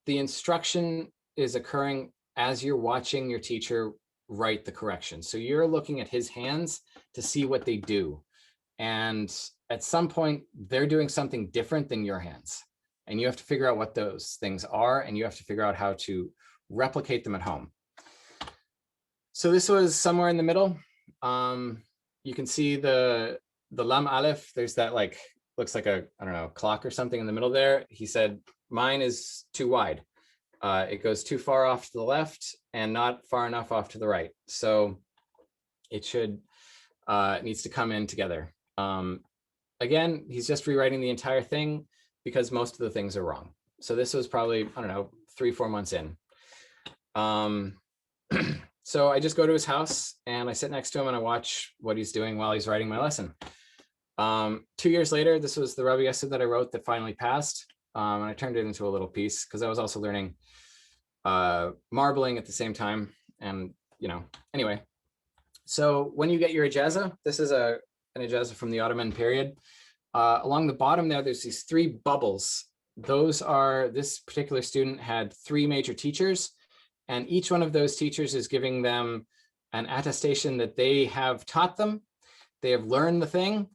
the instruction is occurring as you're watching your teacher write the correction. So you're looking at his hands to see what they do. And at some point, they're doing something different than your hands. And you have to figure out what those things are, and you have to figure out how to replicate them at home. So this was somewhere in the middle. You can see the lam aleph. There's that looks like a, I don't know, clock or something in the middle there. He said, mine is too wide. It goes too far off to the left and not far enough off to the right. So it needs to come in together. Again, he's just rewriting the entire thing. because most of the things are wrong. So this was probably, I don't know, 3-4 months in. So I just go to his house and I sit next to him and I watch what he's doing while he's writing my lesson. 2 years later, this was the Rabbi Yosef that I wrote that finally passed. And I turned it into a little piece because I was also learning marbling at the same time. And, anyway. So when you get your ijazah, this is an ijazah from the Ottoman period. Along the bottom there's these 3 bubbles. This particular student had 3 major teachers, and each one of those teachers is giving them an attestation that they have taught them, they have learned the thing,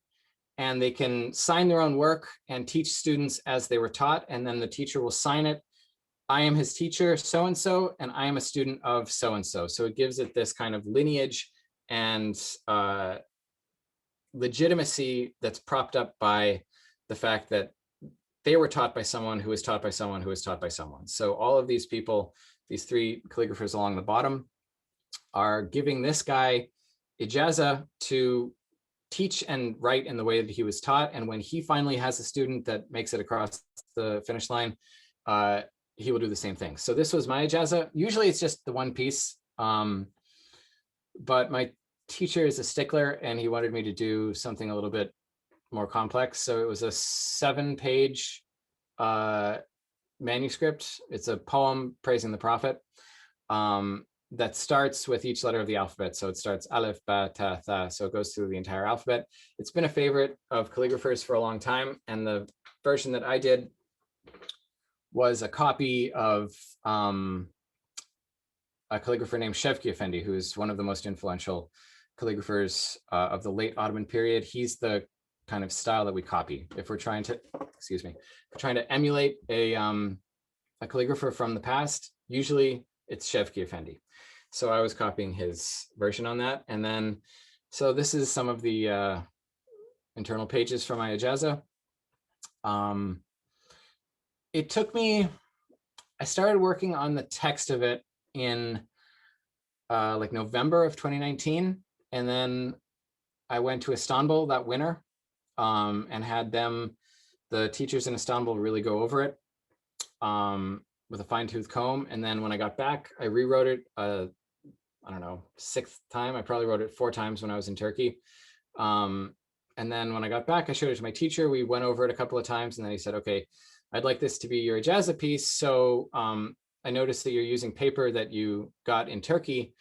and they can sign their own work and teach students as they were taught, and then the teacher will sign it. I am his teacher, so-and-so, and I am a student of so-and-so. So it gives it this kind of lineage and legitimacy that's propped up by the fact that they were taught by someone who was taught by someone who was taught by someone. So all of these people, these 3 calligraphers along the bottom, are giving this guy ijazah to teach and write in the way that he was taught. And when he finally has a student that makes it across the finish line, he will do the same thing. So this was my ijazah. Usually it's just the one piece, but my teacher is a stickler and he wanted me to do something a little bit more complex. So it was a 7-page manuscript. It's a poem praising the Prophet that starts with each letter of the alphabet. So it starts Aleph, Ba, Ta, Tha. So it goes through the entire alphabet. It's been a favorite of calligraphers for a long time. And the version that I did was a copy of a calligrapher named Shevki Effendi, who is one of the most influential calligraphers of the late Ottoman period. He's the kind of style that we copy. If we're trying to, emulate a calligrapher from the past, usually it's Shevki Effendi. So I was copying his version on that. And then, so this is some of the internal pages from my ijazah. It took me, I started working on the text of it in like November of 2019. And then I went to Istanbul that winter and had the teachers in Istanbul really go over it with a fine-tooth comb. And then when I got back, I rewrote it, I don't know, 6th time. I probably wrote it 4 times when I was in Turkey. And then when I got back, I showed it to my teacher. We went over it a couple of times and then he said, okay, I'd like this to be your ijazah piece. So I noticed that you're using paper that you got in Turkey.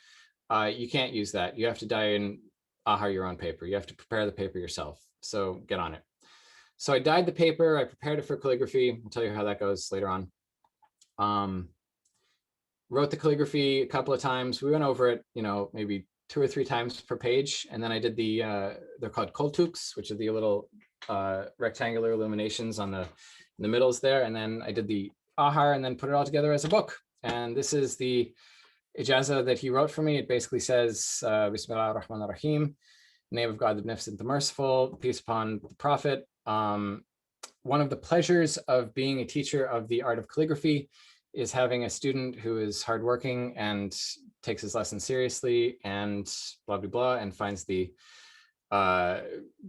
You can't use that. You have to dye and ahar your own paper. You have to prepare the paper yourself. So get on it. So I dyed the paper. I prepared it for calligraphy. I'll tell you how that goes later on. Wrote the calligraphy a couple of times. We went over it, maybe 2 or 3 times per page. And then I did they're called koltuks, which are the little rectangular illuminations in the middles there. And then I did the ahar and then put it all together as a book. And this is the ijazah that he wrote for me. It basically says, Bismillah ar-Rahman ar-Rahim, name of God, the Beneficent, the Merciful, peace upon the Prophet. One of the pleasures of being a teacher of the art of calligraphy is having a student who is hardworking and takes his lesson seriously and blah, blah, blah, and finds the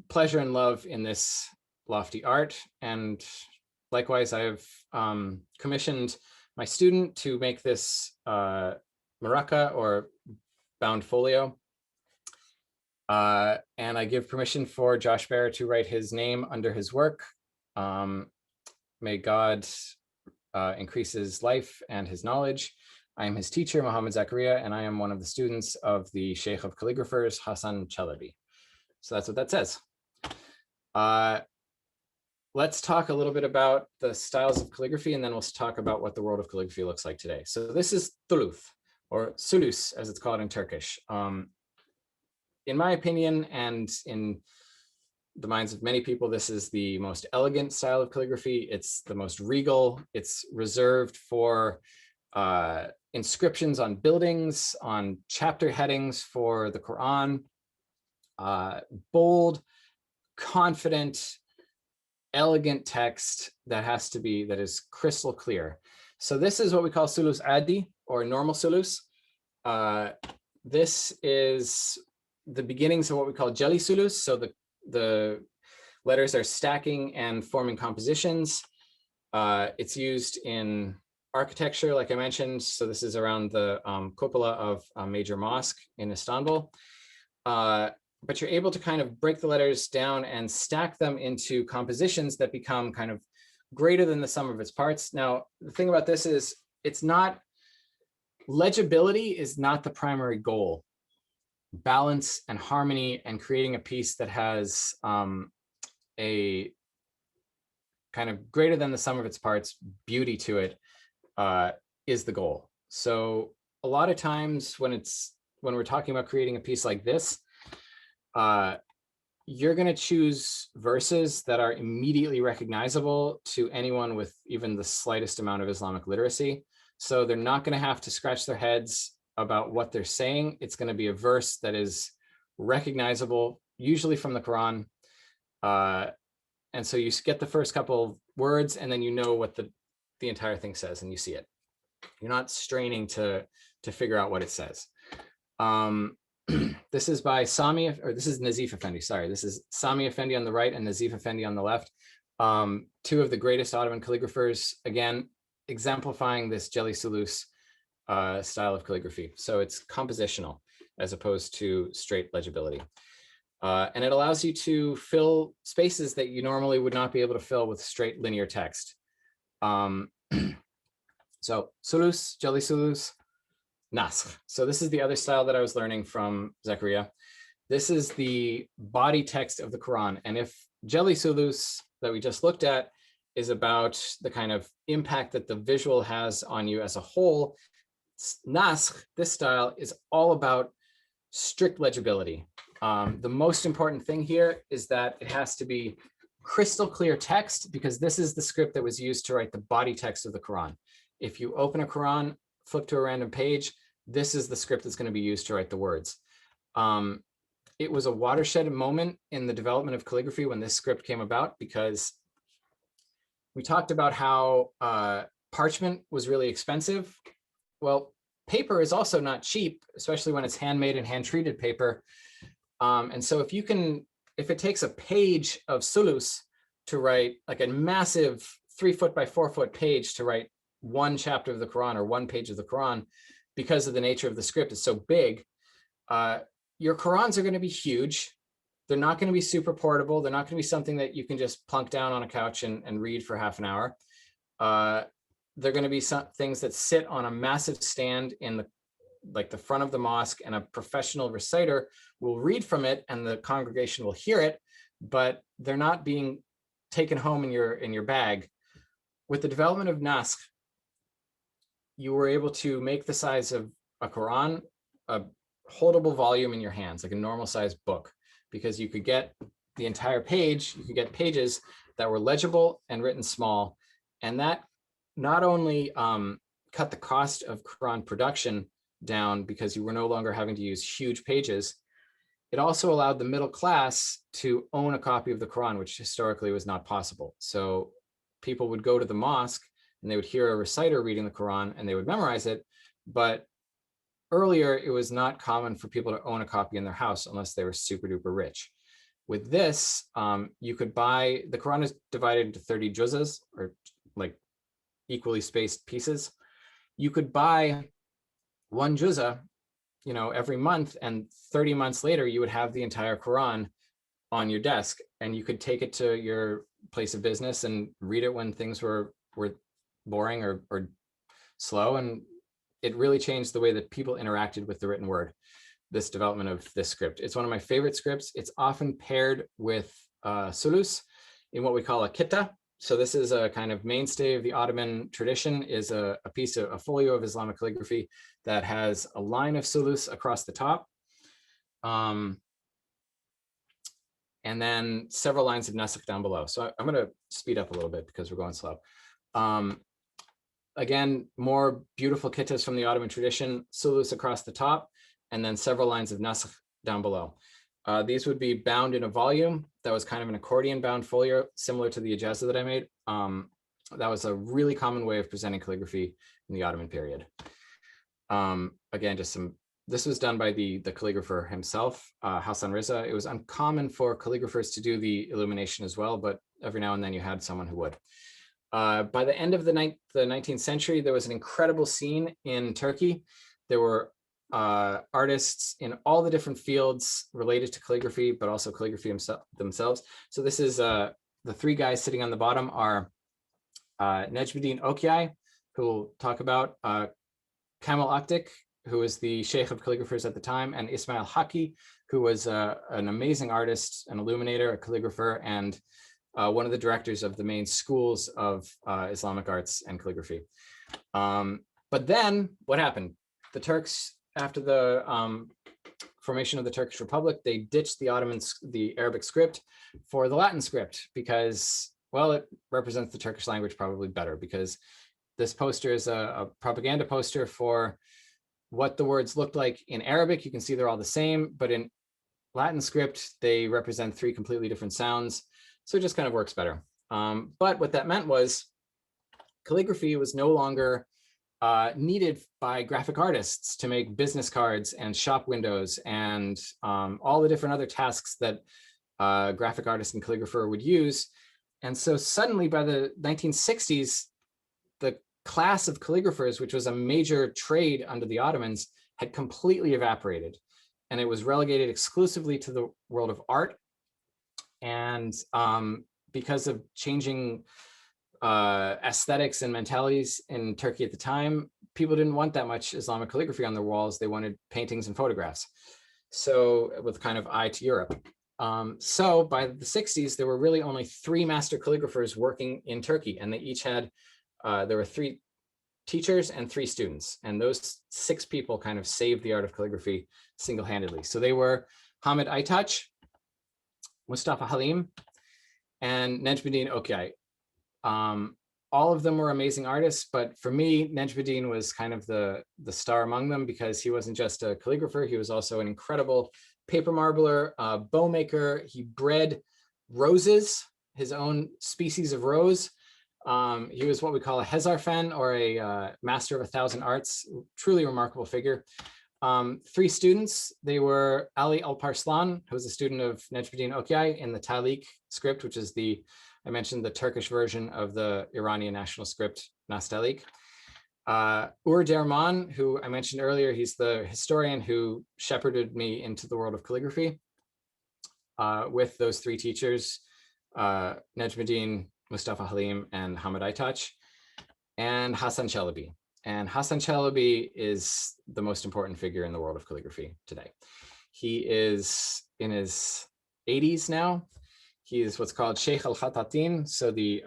pleasure and love in this lofty art. And likewise, I have commissioned my student to make this maraca or bound folio. And I give permission for Josh Berer to write his name under his work. May God increase his life and his knowledge. I am his teacher, Muhammad Zakaria, and I am one of the students of the Sheikh of Calligraphers, Hassan Chalabi. So that's what that says. Let's talk a little bit about the styles of calligraphy, and then we'll talk about what the world of calligraphy looks like today. So this is thuluth, or sulus, as it's called in Turkish. In my opinion, and in the minds of many people, this is the most elegant style of calligraphy. It's the most regal. It's reserved for inscriptions on buildings, on chapter headings for the Quran. Bold, confident, elegant text that is crystal clear. So this is what we call sulus adi, or normal sulus. This is the beginnings of what we call jelly sulus. So the letters are stacking and forming compositions. It's used in architecture, like I mentioned. So this is around the cupola of a major mosque in Istanbul. But you're able to kind of break the letters down and stack them into compositions that become kind of greater than the sum of its parts. Now, the thing about this is it's not, legibility is not the primary goal. Balance and harmony and creating a piece that has a kind of greater than the sum of its parts beauty to it is the goal. So a lot of times when we're talking about creating a piece like this, you're going to choose verses that are immediately recognizable to anyone with even the slightest amount of Islamic literacy. So they're not going to have to scratch their heads about what they're saying. It's going to be a verse that is recognizable, usually from the Quran. And so you get the first couple of words and then you know what the entire thing says and you see it. You're not straining to figure out what it says. This is by Sami, or this is Nazif Effendi, sorry. This is Sami Effendi on the right and Nazif Effendi on the left. Two of the greatest Ottoman calligraphers, again, exemplifying this Jelly Sulus style of calligraphy. So it's compositional as opposed to straight legibility. And it allows you to fill spaces that you normally would not be able to fill with straight linear text. So Sulus, Jelly Sulus, Nasr. So this is the other style that I was learning from Zakaria. This is the body text of the Quran. And if Jelly Sulus that we just looked at is about the kind of impact that the visual has on you as a whole, Nasr, this style, is all about strict legibility. The most important thing here is that it has to be crystal clear text, because this is the script that was used to write the body text of the Quran. If you open a Quran, flip to a random page, this is the script that's going to be used to write the words. It was a watershed moment in the development of calligraphy when this script came about, because we talked about how parchment was really expensive. Well, paper is also not cheap, especially when it's handmade and hand-treated paper. And so if it takes a page of sulus to write, like a massive 3 foot by 4 foot page to write one chapter of the Quran or one page of the Quran, because of the nature of the script is so big, your Qurans are going to be huge. They're not going to be super portable. They're not going to be something that you can just plunk down on a couch and read for half an hour. They're going to be some things that sit on a massive stand in the front of the mosque, and a professional reciter will read from it and the congregation will hear it, but they're not being taken home in your bag. With the development of Nasr, you were able to make the size of a Quran a holdable volume in your hands, like a normal sized book, because you could get the entire page, you could get pages that were legible and written small. And that not only cut the cost of Quran production down, because you were no longer having to use huge pages, it also allowed the middle class to own a copy of the Quran, which historically was not possible. So people would go to the mosque and they would hear a reciter reading the Quran and they would memorize it. But earlier, it was not common for people to own a copy in their house unless they were super duper rich. With this, you could buy, the Quran is divided into 30 juzas, or like equally spaced pieces. You could buy one juzah, every month, and 30 months later, you would have the entire Quran on your desk, and you could take it to your place of business and read it when things were boring or slow. And it really changed the way that people interacted with the written word, this development of this script. It's one of my favorite scripts. It's often paired with sulus in what we call a kitta. So this is a kind of mainstay of the Ottoman tradition, is a piece of a folio of Islamic calligraphy that has a line of sulus across the top. And then several lines of nasakh down below. So I'm going to speed up a little bit because we're going slow. Again, more beautiful kittas from the Ottoman tradition, sulus across the top, and then several lines of nasakh down below. These would be bound in a volume that was kind of an accordion bound folio, similar to the ijazah that I made. That was a really common way of presenting calligraphy in the Ottoman period. Again, this was done by the calligrapher himself, Hassan Riza. It was uncommon for calligraphers to do the illumination as well, but every now and then you had someone who would. By the end of the 19th century, there was an incredible scene in Turkey. There were artists in all the different fields related to calligraphy, but also calligraphy themselves. So this is the three guys sitting on the bottom are Necmettin Okyay, who we'll talk about, Kamal Aktik, who was the sheikh of calligraphers at the time, and Ismail Haki, who was an amazing artist, an illuminator, a calligrapher, and one of the directors of the main schools of Islamic arts and calligraphy. But then what happened? The Turks, after the formation of the Turkish Republic, they ditched the Arabic script for the Latin script because, well, it represents the Turkish language probably better, because this poster is a propaganda poster for what the words looked like in Arabic. You can see they're all the same, but in Latin script, they represent three completely different sounds. So it just kind of works better. But what that meant was calligraphy was no longer needed by graphic artists to make business cards and shop windows and all the different other tasks that graphic artist and calligrapher would use. And so suddenly by the 1960s, the class of calligraphers, which was a major trade under the Ottomans, had completely evaporated. And it was relegated exclusively to the world of art. And because of changing aesthetics and mentalities in Turkey at the time, people didn't want that much Islamic calligraphy on their walls. They wanted paintings and photographs. So with kind of eye to Europe. So by the 60s, there were really only 3 master calligraphers working in Turkey, and they each had, there were 3 teachers and 3 students. And those 6 people kind of saved the art of calligraphy single-handedly. So they were Hamid Aytaç, Mustafa Halim, and Necmettin Okyay. All of them were amazing artists, but for me, Necmettin was kind of the star among them, because he wasn't just a calligrapher, he was also an incredible paper marbler, bow maker. He bred roses, his own species of rose. He was what we call a Hezarfen, or a master of 1,000 arts, truly remarkable figure. 3 students, they were Ali Alparslan, who was a student of Necmettin Okyay in the Talik script, which is I mentioned the Turkish version of the Iranian national script, Nastalik. Ur Derman, who I mentioned earlier, he's the historian who shepherded me into the world of calligraphy with those 3 teachers, Necmettin, Mustafa Halim, and Hamid Aytaç, and Hasan Çelebi. And Hasan Çelebi is the most important figure in the world of calligraphy today. He is in his 80s now. He is what's called Sheikh al-Khatatin, so the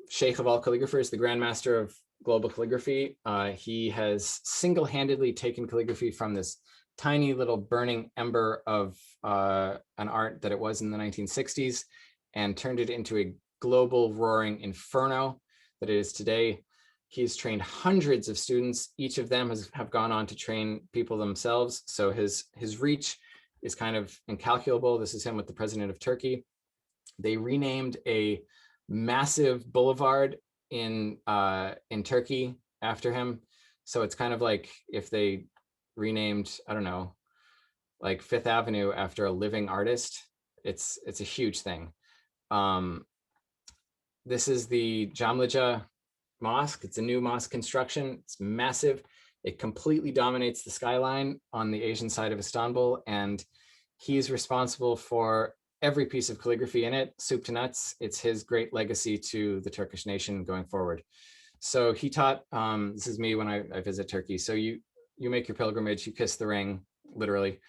Sheikh of all calligraphers, the grandmaster of global calligraphy. He has single-handedly taken calligraphy from this tiny little burning ember of an art that it was in the 1960s and turned it into a global roaring inferno that it is today. He's trained hundreds of students. Each of them have gone on to train people themselves. So his reach is kind of incalculable. This is him with the president of Turkey. They renamed a massive boulevard in Turkey after him. So it's kind of like if they renamed, I don't know, like Fifth Avenue after a living artist. It's a huge thing. This is the Jamlija Mosque. It's a new mosque construction. It's massive. It completely dominates the skyline on the Asian side of Istanbul, and he's responsible for every piece of calligraphy in it, soup to nuts. It's his great legacy to the Turkish nation going forward. So he taught, this is me when I visit Turkey. So you make your pilgrimage, you kiss the ring, literally.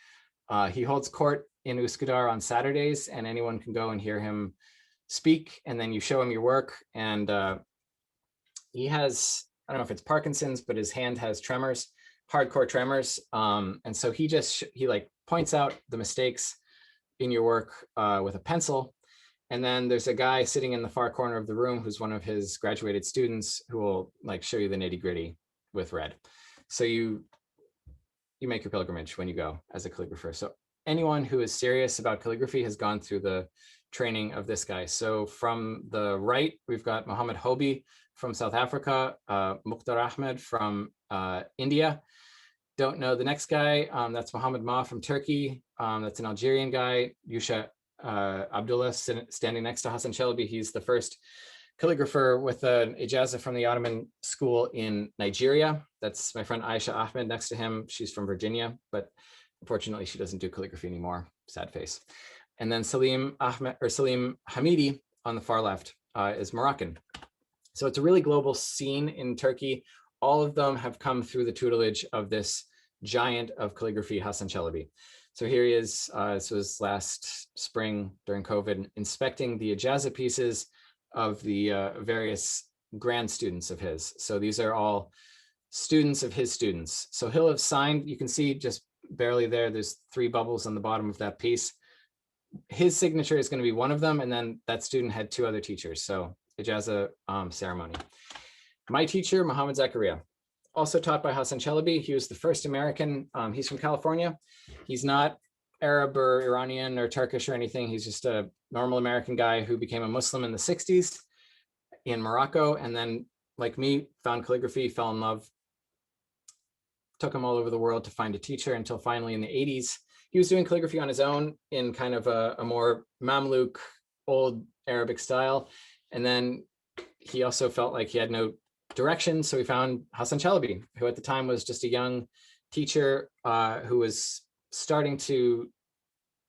He holds court in Üsküdar on Saturdays, and anyone can go and hear him speak, and then you show him your work. And he has, I don't know if it's Parkinson's, but his hand has tremors, hardcore tremors. And so he like points out the mistakes in your work with a pencil. And then there's a guy sitting in the far corner of the room who's one of his graduated students who will like show you the nitty gritty with red. So you make your pilgrimage when you go as a calligrapher. So anyone who is serious about calligraphy has gone through the training of this guy. So from the right, we've got Mohammed Hobi from South Africa, Mukhtar Ahmed from India. Don't know the next guy. That's Mohammed Ma from Turkey. That's an Algerian guy. Yusha Abdullah standing next to Hassan Chalabi. He's the first calligrapher with an ijazah from the Ottoman school in Nigeria. That's my friend Aisha Ahmed next to him. She's from Virginia, but unfortunately she doesn't do calligraphy anymore. Sad face. And then Salim Hamidi on the far left is Moroccan. So it's a really global scene in Turkey. All of them have come through the tutelage of this giant of calligraphy, Hassan Chalabi. So here he is, this was last spring during COVID, inspecting the ijazah pieces of the various grad students of his. So these are all students of his students. So he'll have signed, you can see just barely there, there's 3 bubbles on the bottom of that piece. His signature is going to be one of them, and then that student had 2 other teachers. So ijazah ceremony. My teacher, Mohammed Zakaria, also taught by Hassan Chalabi. He was the first American. He's from California. He's not Arab or Iranian or Turkish or anything. He's just a normal American guy who became a Muslim in the 60s in Morocco. And then, like me, found calligraphy, fell in love, took him all over the world to find a teacher until finally in the 80s, he was doing calligraphy on his own in kind of a more Mamluk, old Arabic style. And then he also felt like he had no direction. So he found Hassan Chalabi, who at the time was just a young teacher who was starting to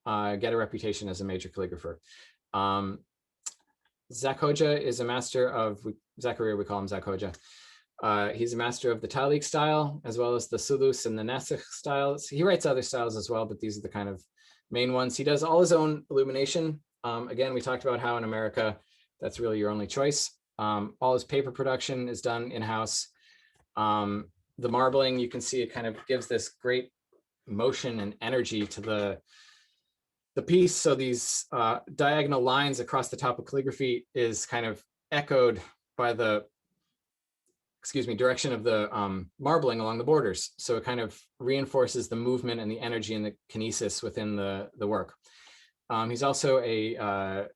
get a reputation as a major calligrapher. Zak Hoja is a master of, Zakaria, we call him Zak Hoja. He's a master of the Talik style, as well as the Sulus and the Nasikh styles. He writes other styles as well, but these are the kind of main ones. He does all his own illumination. Again, we talked about how in America, that's really your only choice. All his paper production is done in-house. The marbling, you can see it kind of gives this great motion and energy to the piece. So these diagonal lines across the top of calligraphy is kind of echoed by the, direction of the marbling along the borders. So it kind of reinforces the movement and the energy and the kinesis within the work. He's also a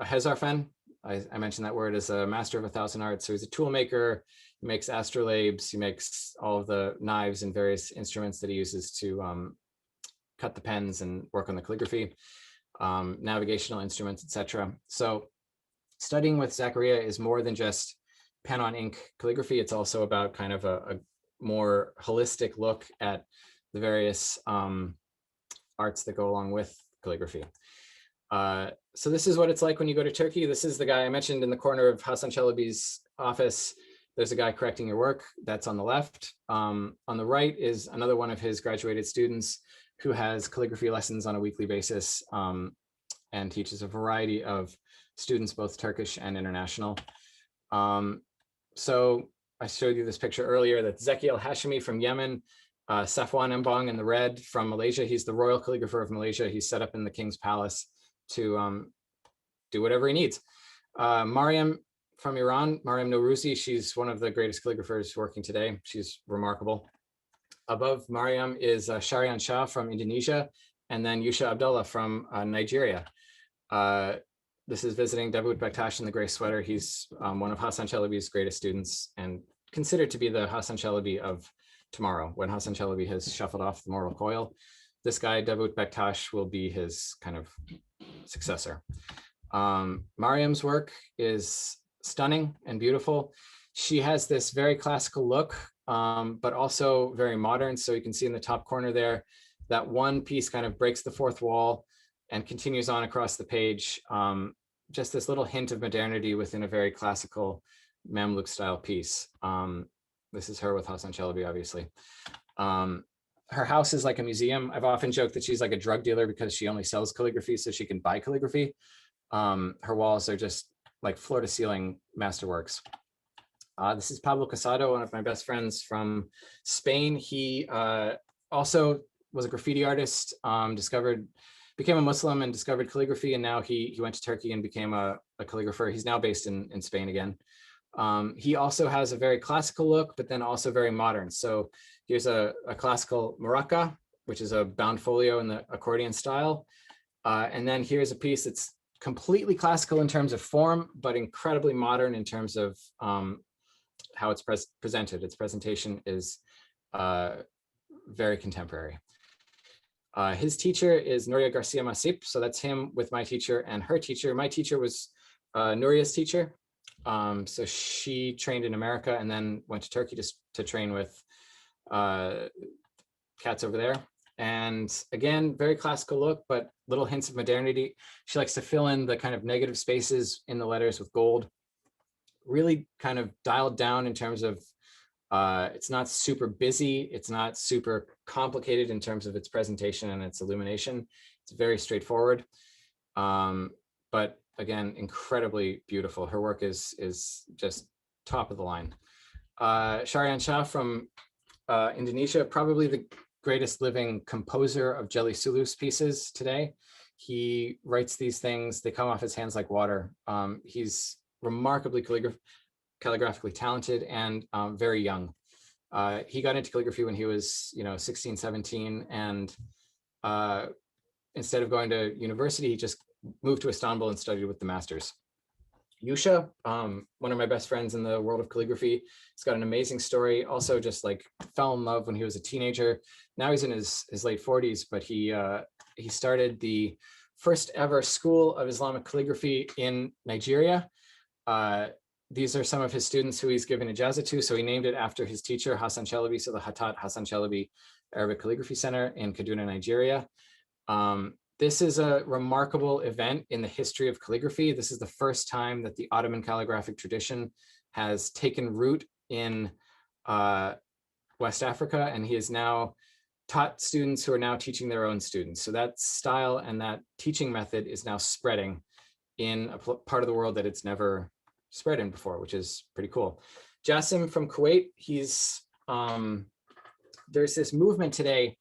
Hezarfen. I mentioned that word as a master of 1,000 arts. So he's a tool maker. He makes astrolabes. He makes all of the knives and various instruments that he uses to cut the pens and work on the calligraphy, navigational instruments, etc. So studying with Zakaria is more than just pen on ink calligraphy. It's also about kind of a more holistic look at the various arts that go along with calligraphy. So this is what it's like when you go to Turkey. This is the guy I mentioned in the corner of Hassan Chalabi's office. There's a guy correcting your work. That's on the left. On the right is another one of his graduated students who has calligraphy lessons on a weekly basis and teaches a variety of students, both Turkish and international. So I showed you this picture earlier. That's Zeki al-Hashimi from Yemen, Safwan Embong in the red from Malaysia. He's the royal calligrapher of Malaysia. He's set up in the king's palace to do whatever he needs. Mariam from Iran, Mariam Nourouzi, she's one of the greatest calligraphers working today. She's remarkable. Above Mariam is Sharian Shah from Indonesia, and then Yusha Abdullah from Nigeria. This is visiting Dawood Bektash in the gray sweater. He's one of Hassan Chalabi's greatest students and considered to be the Hassan Chalabi of tomorrow. When Hassan Chalabi has shuffled off the mortal coil, this guy, Dawood Bektash, will be his kind of successor. Mariam's work is stunning and beautiful. She has this very classical look, but also very modern. So you can see in the top corner there, that one piece kind of breaks the fourth wall and continues on across the page. Just this little hint of modernity within a very classical Mamluk style piece. This is her with Hassan Chalabi, obviously. Her house is like a museum. I've often joked that she's like a drug dealer because she only sells calligraphy so she can buy calligraphy. Her walls are just like floor to ceiling masterworks. This is Pablo Casado, one of my best friends from Spain. He also was a graffiti artist, became a Muslim and discovered calligraphy, and now he went to Turkey and became a calligrapher. He's now based in Spain again. He also has a very classical look, but then also very modern. So here's a classical maraca, which is a bound folio in the accordion style. And then here's a piece that's completely classical in terms of form, but incredibly modern in terms of how it's presented. Its presentation is very contemporary. His teacher is Nuria Garcia Masip, so that's him with my teacher and her teacher. My teacher was Nuria's teacher. So she trained in America and then went to Turkey to train with cats over there. And again, very classical look, but little hints of modernity. She likes to fill in the kind of negative spaces in the letters with gold. Really kind of dialed down in terms of, it's not super busy. It's not super complicated in terms of its presentation and its illumination. It's very straightforward. But again, incredibly beautiful. Her work is just top of the line. Sharian Shah from Indonesia, probably the greatest living composer of Jelly Sulus pieces today. He writes these things, they come off his hands like water. He's remarkably calligraphically talented and very young. He got into calligraphy when he was 16, 17, and instead of going to university, he just moved to Istanbul and studied with the masters. Yusha, one of my best friends in the world of calligraphy, he's got an amazing story. Also just like fell in love when he was a teenager. Now he's in his late 40s, but he started the first ever school of Islamic calligraphy in Nigeria. These are some of his students who he's given ijazah to. So he named it after his teacher, Hassan Chalabi, so the Hatat Hassan Chalabi Arabic Calligraphy Center in Kaduna, Nigeria. This is a remarkable event in the history of calligraphy. This is the first time that the Ottoman calligraphic tradition has taken root in West Africa, and he has now taught students who are now teaching their own students. So that style and that teaching method is now spreading in a part of the world that it's never spread in before, which is pretty cool. Jassim from Kuwait, there's this movement today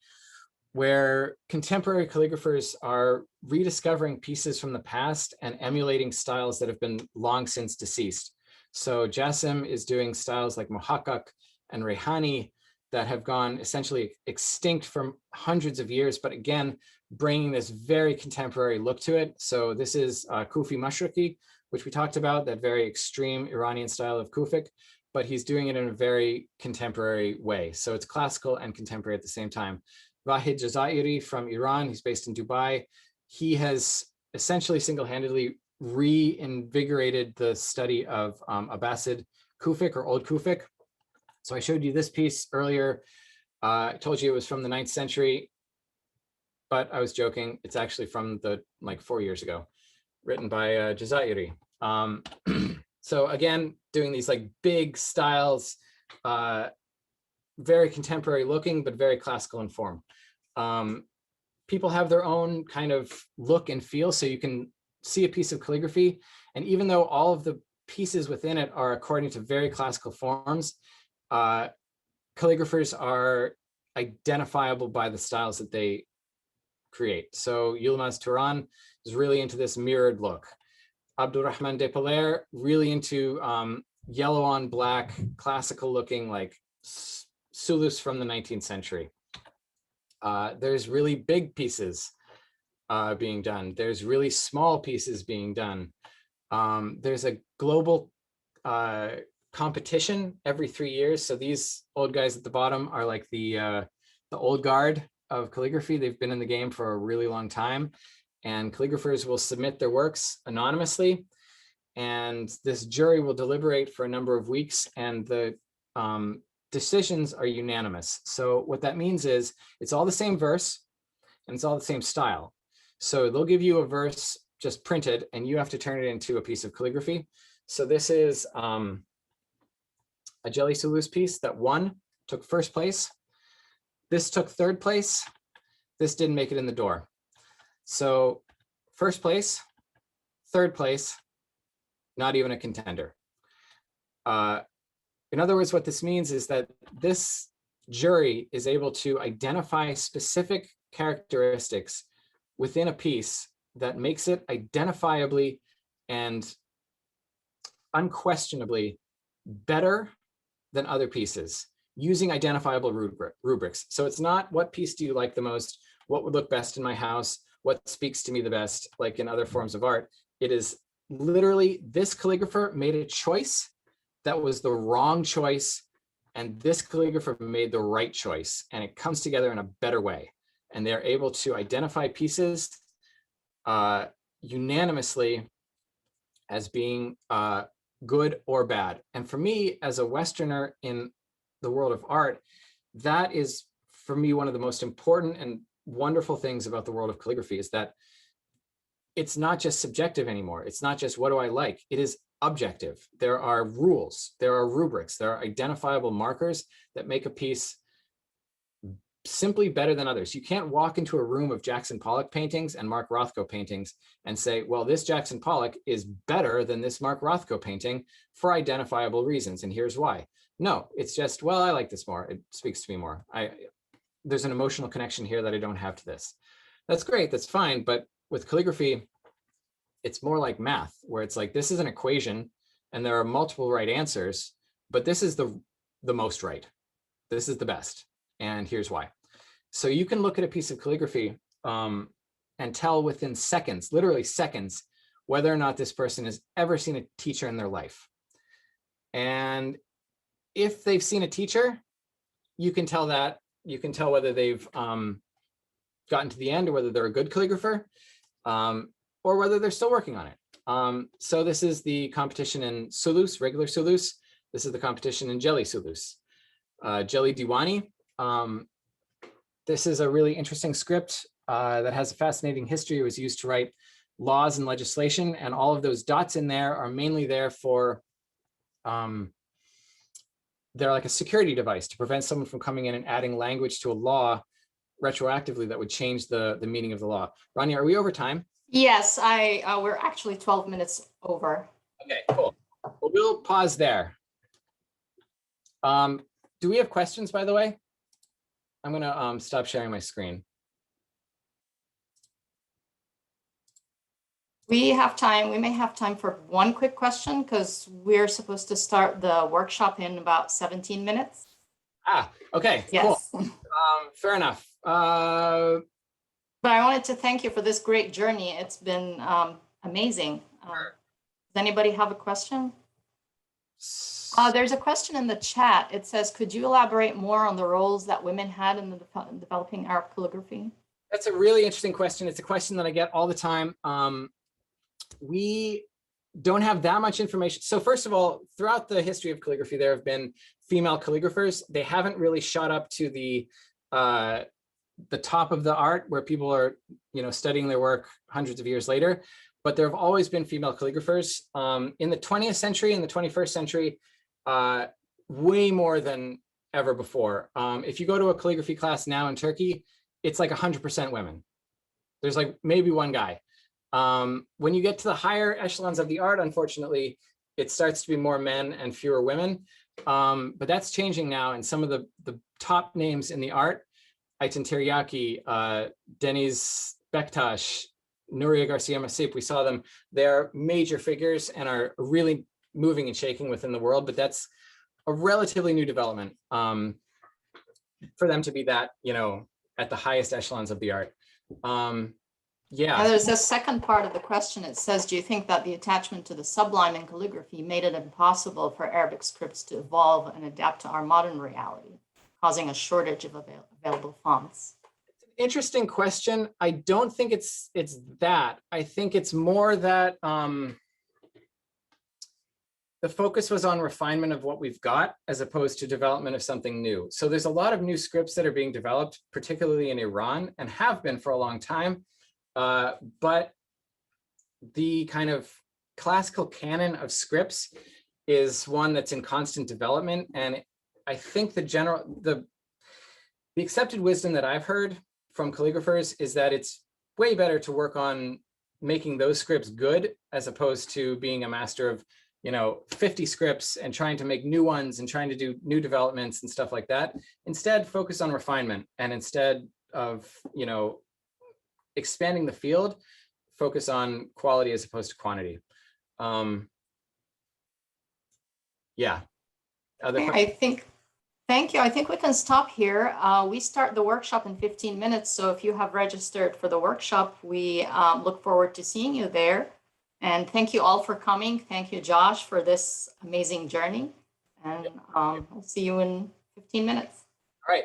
where contemporary calligraphers are rediscovering pieces from the past and emulating styles that have been long since deceased. So Jassim is doing styles like Muhakkak and Rehani that have gone essentially extinct from hundreds of years, but again, bringing this very contemporary look to it. So this is Kufi Mashriqi, which we talked about, that very extreme Iranian style of Kufic, but he's doing it in a very contemporary way. So it's classical and contemporary at the same time. Vahid Jazairi from Iran, he's based in Dubai. He has essentially single-handedly reinvigorated the study of Abbasid Kufic or Old Kufic. So I showed you this piece earlier. I told you it was from the 9th century, but I was joking. It's actually from like 4 years ago, written by Jazairi. So again, doing these like big styles, very contemporary looking, but very classical in form. People have their own kind of look and feel, so you can see a piece of calligraphy, and even though all of the pieces within it are according to very classical forms, calligraphers are identifiable by the styles that they create. So Yilmaz Turan is really into this mirrored look. Abdurrahman de Peler, really into yellow on black, classical looking, like Sulus from the 19th century. There's really big pieces being done. There's really small pieces being done. There's a global competition every 3 years. So these old guys at the bottom are like the old guard of calligraphy. They've been in the game for a really long time, and calligraphers will submit their works anonymously, and this jury will deliberate for a number of weeks, and the decisions are unanimous. So what that means is it's all the same verse and it's all the same style. So they'll give you a verse just printed and you have to turn it into a piece of calligraphy. So this is a Jelly Sulus piece that took first place. This took third place. This didn't make it in the door. So first place, third place, not even a contender. In other words, what this means is that this jury is able to identify specific characteristics within a piece that makes it identifiably and unquestionably better than other pieces using identifiable rubrics. So it's not what piece do you like the most, what would look best in my house, what speaks to me the best, like in other forms of art. It is literally this calligrapher made a choice that was the wrong choice, and this calligrapher made the right choice, and it comes together in a better way. and they're able to identify pieces unanimously as being good or bad. And for me, as a Westerner in the world of art, that is, for me, one of the most important and wonderful things about the world of calligraphy is that it's not just subjective anymore. It's not just what do I like? It is objective. There are rules, there are rubrics, there are identifiable markers that make a piece simply better than others. You can't walk into a room of Jackson Pollock paintings and Mark Rothko paintings and say, well, this Jackson Pollock is better than this Mark Rothko painting for identifiable reasons, and here's why. No, it's just, well, I like this more. It speaks to me more. There's an emotional connection here that I don't have to this. That's great, that's fine, but with calligraphy, it's more like math, where it's like, this is an equation and there are multiple right answers, but this is the most right. This is the best. And here's why. So you can look at a piece of calligraphy and tell within seconds, literally seconds, whether or not this person has ever seen a teacher in their life. And if they've seen a teacher, you can tell that. You can tell whether they've gotten to the end or whether they're a good calligrapher, or whether they're still working on it. So this is the competition in Sulus, regular Sulus. This is the competition in Jelly Sulus. Jelly Diwani. This is a really interesting script that has a fascinating history. It was used to write laws and legislation, and all of those dots in there are mainly there for, they're like a security device to prevent someone from coming in and adding language to a law retroactively that would change the meaning of the law. Rania, are we over time? Yes, we're actually 12 minutes over. Okay, cool. Well, we'll pause there. Do we have questions, by the way? I'm gonna stop sharing my screen. We have time. We may have time for one quick question because we're supposed to start the workshop in about 17 minutes. Ah, okay, Yes. cool. Fair enough. But I wanted to thank you for this great journey. It's been amazing. Does anybody have a question? There's a question in the chat. It says, could you elaborate more on the roles that women had in the developing Arab calligraphy? That's a really interesting question. It's a question that I get all the time. We don't have that much information. So first of all, throughout the history of calligraphy, there have been female calligraphers. They haven't really shot up to the top of the art where people are, studying their work hundreds of years later. But there have always been female calligraphers in the 20th century and the 21st century, way more than ever before. If you go to a calligraphy class now in Turkey, it's like 100% women. There's like maybe one guy. When you get to the higher echelons of the art, unfortunately, it starts to be more men and fewer women. But that's changing now. And some of the top names in the art, Ayten Tiryaki, Deniz Bektaş, Nuria Garcia Masip, we saw them. They're major figures and are really moving and shaking within the world, but that's a relatively new development for them to be that, at the highest echelons of the art. Yeah. There's a second part of the question. It says, do you think that the attachment to the sublime in calligraphy made it impossible for Arabic scripts to evolve and adapt to our modern reality, causing a shortage of available fonts? Interesting question. I don't think it's that. I think it's more that the focus was on refinement of what we've got as opposed to development of something new. So there's a lot of new scripts that are being developed, particularly in Iran, and have been for a long time. But the kind of classical canon of scripts is one that's in constant development. And I think the accepted wisdom that I've heard from calligraphers is that it's way better to work on making those scripts good as opposed to being a master of 50 scripts and trying to make new ones and trying to do new developments and stuff like that. Instead, focus on refinement, and instead of expanding the field, focus on quality as opposed to quantity. Yeah. Thank you. I think we can stop here. We start the workshop in 15 minutes. So if you have registered for the workshop, we look forward to seeing you there. And thank you all for coming. Thank you, Josh, for this amazing journey. And we'll see you in 15 minutes. All right.